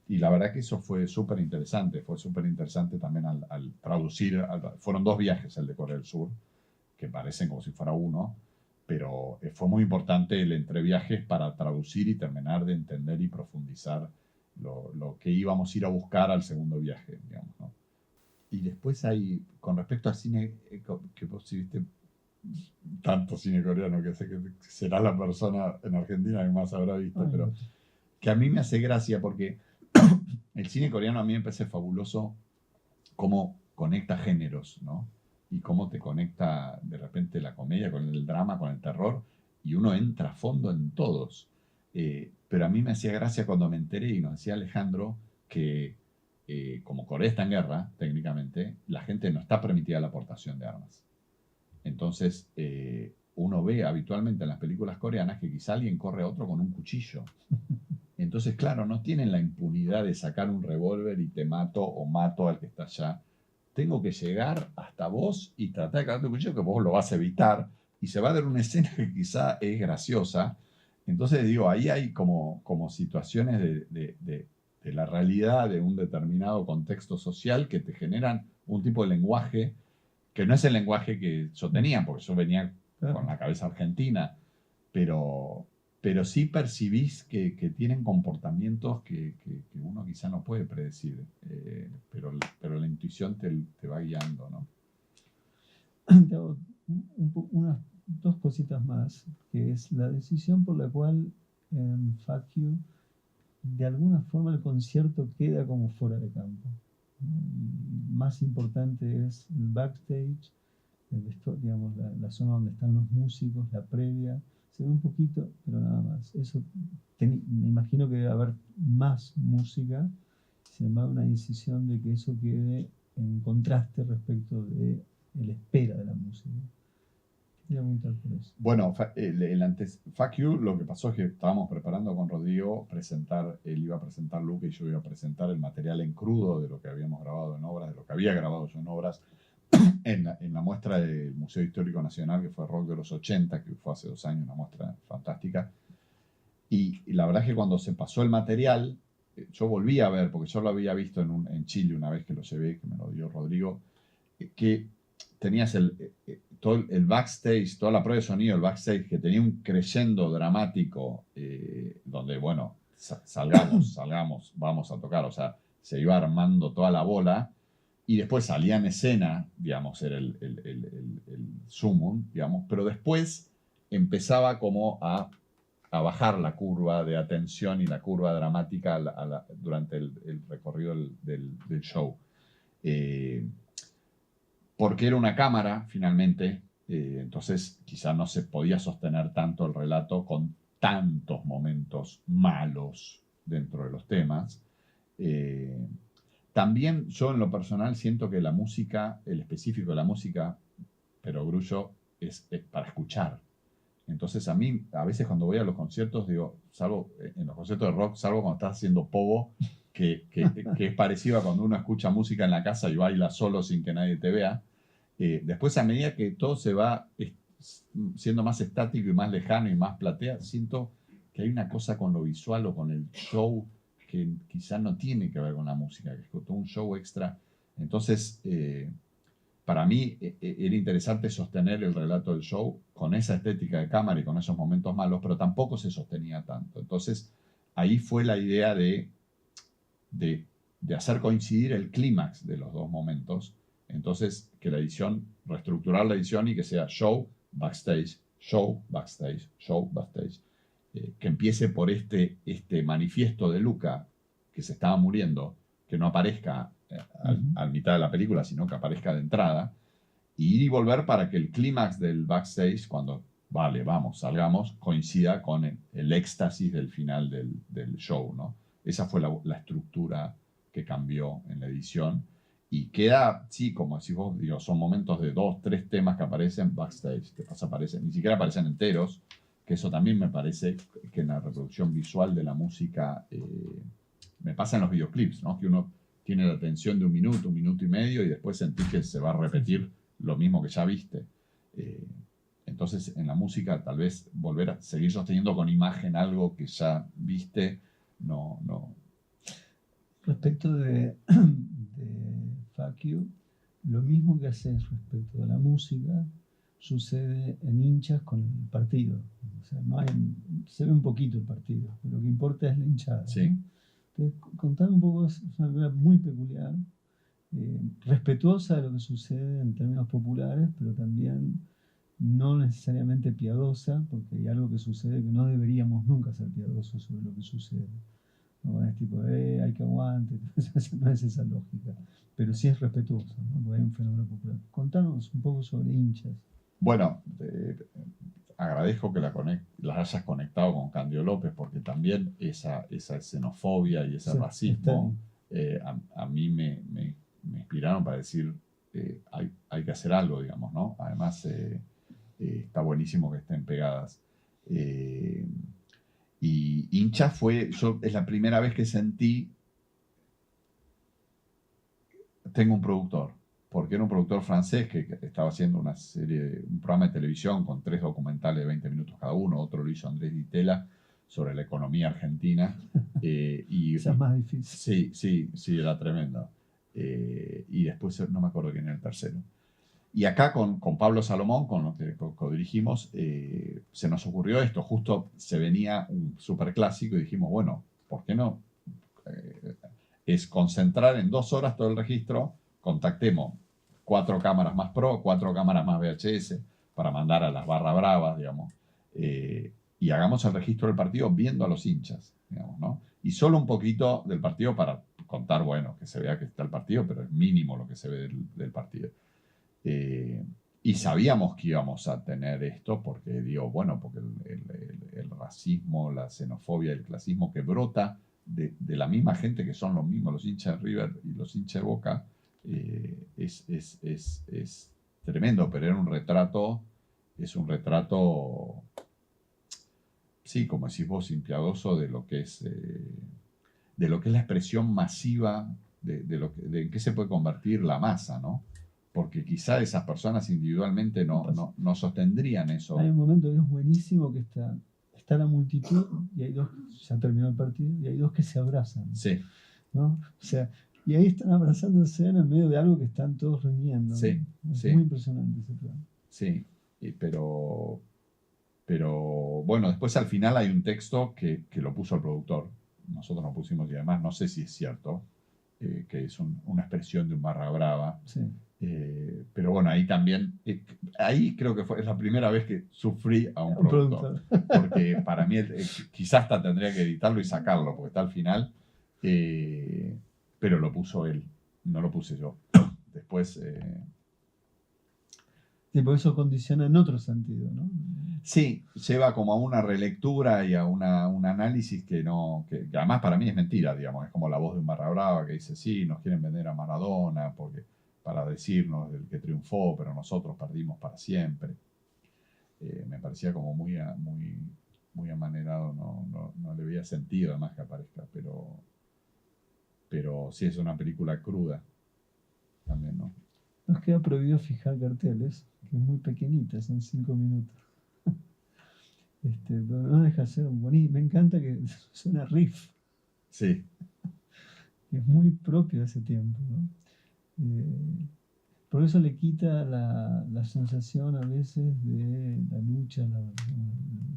Y la verdad que eso fue súper interesante. Fue súper interesante también al traducir. Fueron 2 viajes el de Corea del Sur, que parecen como si fuera uno. Pero fue muy importante el entreviajes para traducir y terminar de entender y profundizar lo que íbamos a ir a buscar al segundo viaje, digamos, ¿no? Y después hay, con respecto al cine, que vos sí viste tanto cine coreano, que sé que será la persona en Argentina que más habrá visto, pero que a mí me hace gracia porque el cine coreano a mí me parece fabuloso cómo conecta géneros, ¿no? Y cómo te conecta de repente la comedia con el drama, con el terror, y uno entra a fondo en todos. Pero a mí me hacía gracia cuando me enteré, y nos decía Alejandro, que como Corea está en guerra, técnicamente, la gente no está permitida la aportación de armas. Entonces, uno ve habitualmente en las películas coreanas que quizá alguien corre a otro con un cuchillo. Entonces, claro, no tienen la impunidad de sacar un revólver y te mato o mato al que está allá. Tengo que llegar hasta vos y tratar de cagarte un cuchillo que vos lo vas a evitar y se va a dar una escena que quizá es graciosa. Entonces, digo, ahí hay como situaciones de la realidad de un determinado contexto social que te generan un tipo de lenguaje que no es el lenguaje que yo tenía, porque yo venía con la cabeza argentina, pero sí percibís que tienen comportamientos que uno quizá no puede predecir, pero la intuición te va guiando, ¿no? unas dos cositas más, que es la decisión por la cual en Fuck You, de alguna forma el concierto queda como fuera de campo, ¿no? Y más importante es el backstage, digamos, la zona donde están los músicos, la previa, se ve un poquito, pero nada más. Eso me imagino que debe haber más música, sin embargo, una decisión de que eso quede en contraste respecto de la espera de la música. Quería preguntar por eso. Bueno, Fuck You, lo que pasó es que estábamos preparando con Rodrigo él iba a presentar Luca y yo iba a presentar el material en crudo de lo que habíamos grabado en obras, de lo que había grabado yo en obras, en la muestra del Museo Histórico Nacional, que fue Rock de los 80, que fue hace 2 años, una muestra fantástica. Y la verdad es que cuando se pasó el material, yo volví a ver, porque yo lo había visto en Chile una vez que lo llevé, que me lo dio Rodrigo, que tenías todo el backstage, toda la prueba de sonido, el backstage, que tenía un crescendo dramático, donde, bueno, salgamos, vamos a tocar, o sea, se iba armando toda la bola, y después salía en escena, digamos, era el sumum, digamos, pero después empezaba como a bajar la curva de atención y la curva dramática durante el recorrido del show. Porque era una cámara, finalmente, entonces quizá no se podía sostener tanto el relato con tantos momentos malos dentro de los temas. También yo en lo personal siento que la música, el específico de la música, pero Grullo, es para escuchar. Entonces a mí, a veces cuando voy a los conciertos, digo, salvo en los conciertos de rock, salvo cuando estás haciendo pogo, que es parecido a cuando uno escucha música en la casa y baila solo sin que nadie te vea. Después, a medida que todo se va siendo más estático y más lejano y más platea, siento que hay una cosa con lo visual o con el show que quizás no tiene que ver con la música, que es todo un show extra. Entonces, para mí era interesante sostener el relato del show con esa estética de cámara y con esos momentos malos, pero tampoco se sostenía tanto. Entonces, ahí fue la idea de hacer coincidir el clímax de los dos momentos. Entonces, que la edición, reestructurar la edición y que sea show, backstage, show, backstage, show, backstage. Que empiece por este manifiesto de Luca, que se estaba muriendo, que no aparezca a mitad de la película, sino que aparezca de entrada, y ir y volver para que el clímax del backstage, cuando, vale, vamos, salgamos, coincida con el éxtasis del final del show, ¿no? Esa fue la estructura que cambió en la edición. Y queda, sí, como decís vos, digo, son momentos de 2, 3 temas que aparecen backstage, que aparecen, ni siquiera aparecen enteros, que eso también me parece que en la reproducción visual de la música me pasa en los videoclips, ¿no? Que uno tiene la atención de 1 minuto, 1 minuto y medio, y después sentís que se va a repetir lo mismo que ya viste. Entonces, en la música, tal vez volver a seguir sosteniendo con imagen algo que ya viste, no. Respecto de Fuck You, lo mismo que haces respecto de la música sucede en Hinchas con el partido. O sea, se ve un poquito el partido, pero lo que importa es la hinchada. Sí. ¿No? Entonces, contar un poco, es una película muy peculiar, respetuosa de lo que sucede en términos populares, pero también no necesariamente piadosa, porque hay algo que sucede que no deberíamos nunca ser piadosos sobre lo que sucede. No es tipo, hay que aguante, no es esa lógica, pero sí es respetuosa, ¿no? Porque hay un fenómeno popular. Contanos un poco sobre Hinchas. Bueno, agradezco que las hayas conectado con Candio López, porque también esa xenofobia y ese racismo a mí me inspiraron para decir hay que hacer algo, digamos, ¿no? Además, está buenísimo que estén pegadas. Y Hinchas es la primera vez que sentí, tengo un productor, porque era un productor francés que estaba haciendo un programa de televisión con 3 documentales de 20 minutos cada uno, otro lo hizo Andrés Ditela sobre la economía argentina. Esa es más difícil. Sí, era tremendo. Y después no me acuerdo quién era el tercero. Y acá con Pablo Salomón, con lo que codirigimos, se nos ocurrió esto. Justo se venía un superclásico y dijimos, bueno, ¿por qué no? Es concentrar en 2 horas todo el registro, contactemos 4 cámaras más Pro, 4 cámaras más VHS, para mandar a las barra bravas, digamos, y hagamos el registro del partido viendo a los hinchas, digamos, ¿no? Y solo un poquito del partido para contar, bueno, que se vea que está el partido, pero es mínimo lo que se ve del partido. Y sabíamos que íbamos a tener esto porque, digo, bueno, porque el racismo, la xenofobia, el clasismo que brota de la misma gente que son los mismos, los hinchas de River y los hinchas de Boca, es tremendo, pero era un retrato, es un retrato, sí, como decís vos, impiadoso de lo que es la expresión masiva de en qué se puede convertir la masa, ¿no? Porque quizá esas personas individualmente no sostendrían eso. Hay un momento que es buenísimo que está la multitud y hay dos, ya terminó el partido, y hay dos que se abrazan. Sí. ¿No? O sea, y ahí están abrazándose en el medio de algo que están todos riñendo. Sí, ¿no? Es sí. muy impresionante ese plan. Sí, pero bueno, después al final hay un texto que lo puso el productor. Nosotros lo pusimos y además no sé si es cierto, que es una expresión de un barra brava. Sí. Pero bueno, ahí también, ahí creo que es la primera vez que sufrí a un productor. Porque para mí quizás hasta tendría que editarlo y sacarlo, porque está al final. Pero lo puso él, no lo puse yo. Después... Sí, por eso condiciona en otro sentido, ¿no? Sí, lleva como a una relectura y a un análisis que además para mí es mentira, digamos. Es como la voz de un barra brava que dice, sí, nos quieren vender a Maradona para decirnos del que triunfó, pero nosotros perdimos para siempre. Me parecía como muy amanerado, no le veía sentido además que aparezca, pero sí es una película cruda también, ¿no? Nos queda prohibido fijar carteles, que es muy pequeñita, son 5 minutos. Pero no deja de ser bonito. Me encanta que suena riff. Sí. Es muy propio de ese tiempo, ¿no? Por eso le quita la sensación a veces de la lucha, el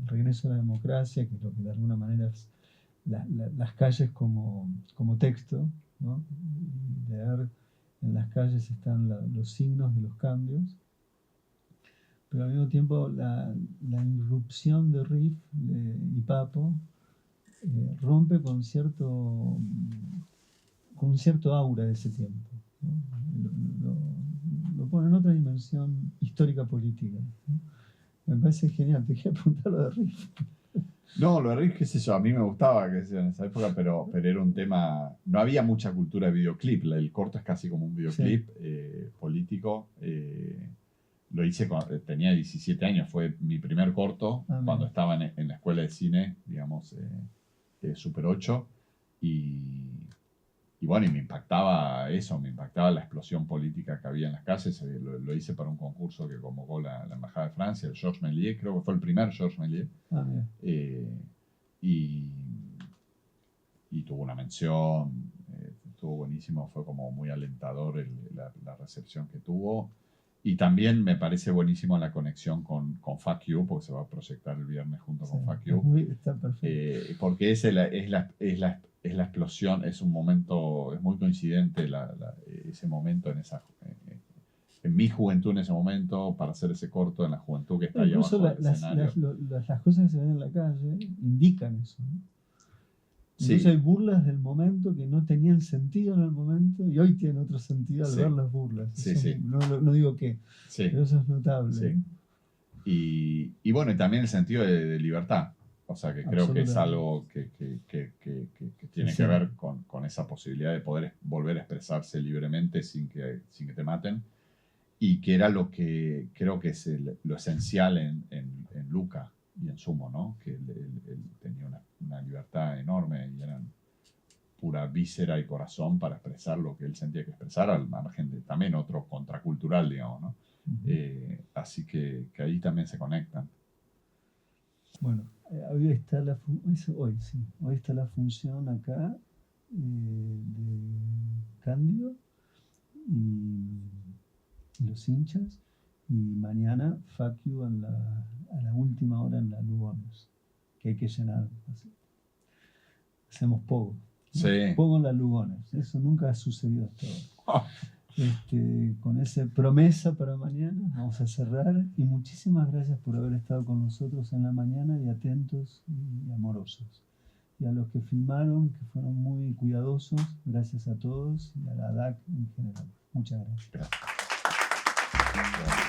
regreso a la democracia, que es lo que de alguna manera es las calles como texto, ¿no? Leer en las calles están los signos de los cambios, pero al mismo tiempo la irrupción de Riff y Papo rompe con un cierto aura de ese tiempo, ¿no? Lo pone en otra dimensión histórica política, ¿no? Me parece genial, te quería apuntar lo de Riff. No, lo de Riff, qué sé yo, a mí me gustaba que sea en esa época, pero era un tema, no había mucha cultura de videoclip, el corto es casi como un videoclip, sí. Político. Lo hice cuando tenía 17 años, fue mi primer corto, cuando estaba en la escuela de cine, digamos, Super 8, y bueno, y me impactaba eso, me impactaba la explosión política que había en las calles. Lo hice para un concurso que convocó la Embajada de Francia, el Georges Méliès, creo que fue el primer Georges Méliès. Y tuvo una mención, estuvo buenísimo, fue como muy alentador la recepción que tuvo. Y también me parece buenísimo la conexión con Fuck You, porque se va a proyectar el viernes junto con Fuck You. Está perfecto. Porque es la explosión, es un momento, es muy coincidente ese momento en mi juventud en ese momento, para hacer ese corto en la juventud que está ahí abajo del escenario. Las cosas que se ven en la calle indican eso, ¿no? Entonces sí. Hay burlas del momento que no tenían sentido en el momento y hoy tienen otro sentido al ver las burlas. Sí, eso, sí. No digo qué, pero eso es notable. Sí. Y bueno, y también el sentido de libertad. O sea, que creo que es algo que tiene que ver con esa posibilidad de poder volver a expresarse libremente sin que te maten. Y que era lo que creo que es lo esencial en Luca y en Sumo, ¿no? Que él tenía una libertad enorme y eran pura víscera y corazón para expresar lo que él sentía que expresar, al margen de también otro contracultural, digamos, ¿no? Uh-huh. Así que ahí también se conectan. Bueno, hoy está la función acá de Cándido y los hinchas, y mañana Fuck You a la última hora en la Lugones, que hay que llenar. Hacemos poco. Sí. Poco en la Lugones. Eso nunca ha sucedido hasta ahora. Con esa promesa para mañana. Vamos a cerrar y muchísimas gracias por haber estado con nosotros en la mañana y atentos y amorosos. Y a los que filmaron, que fueron muy cuidadosos, gracias a todos y a la DAC en general. Muchas gracias. Gracias.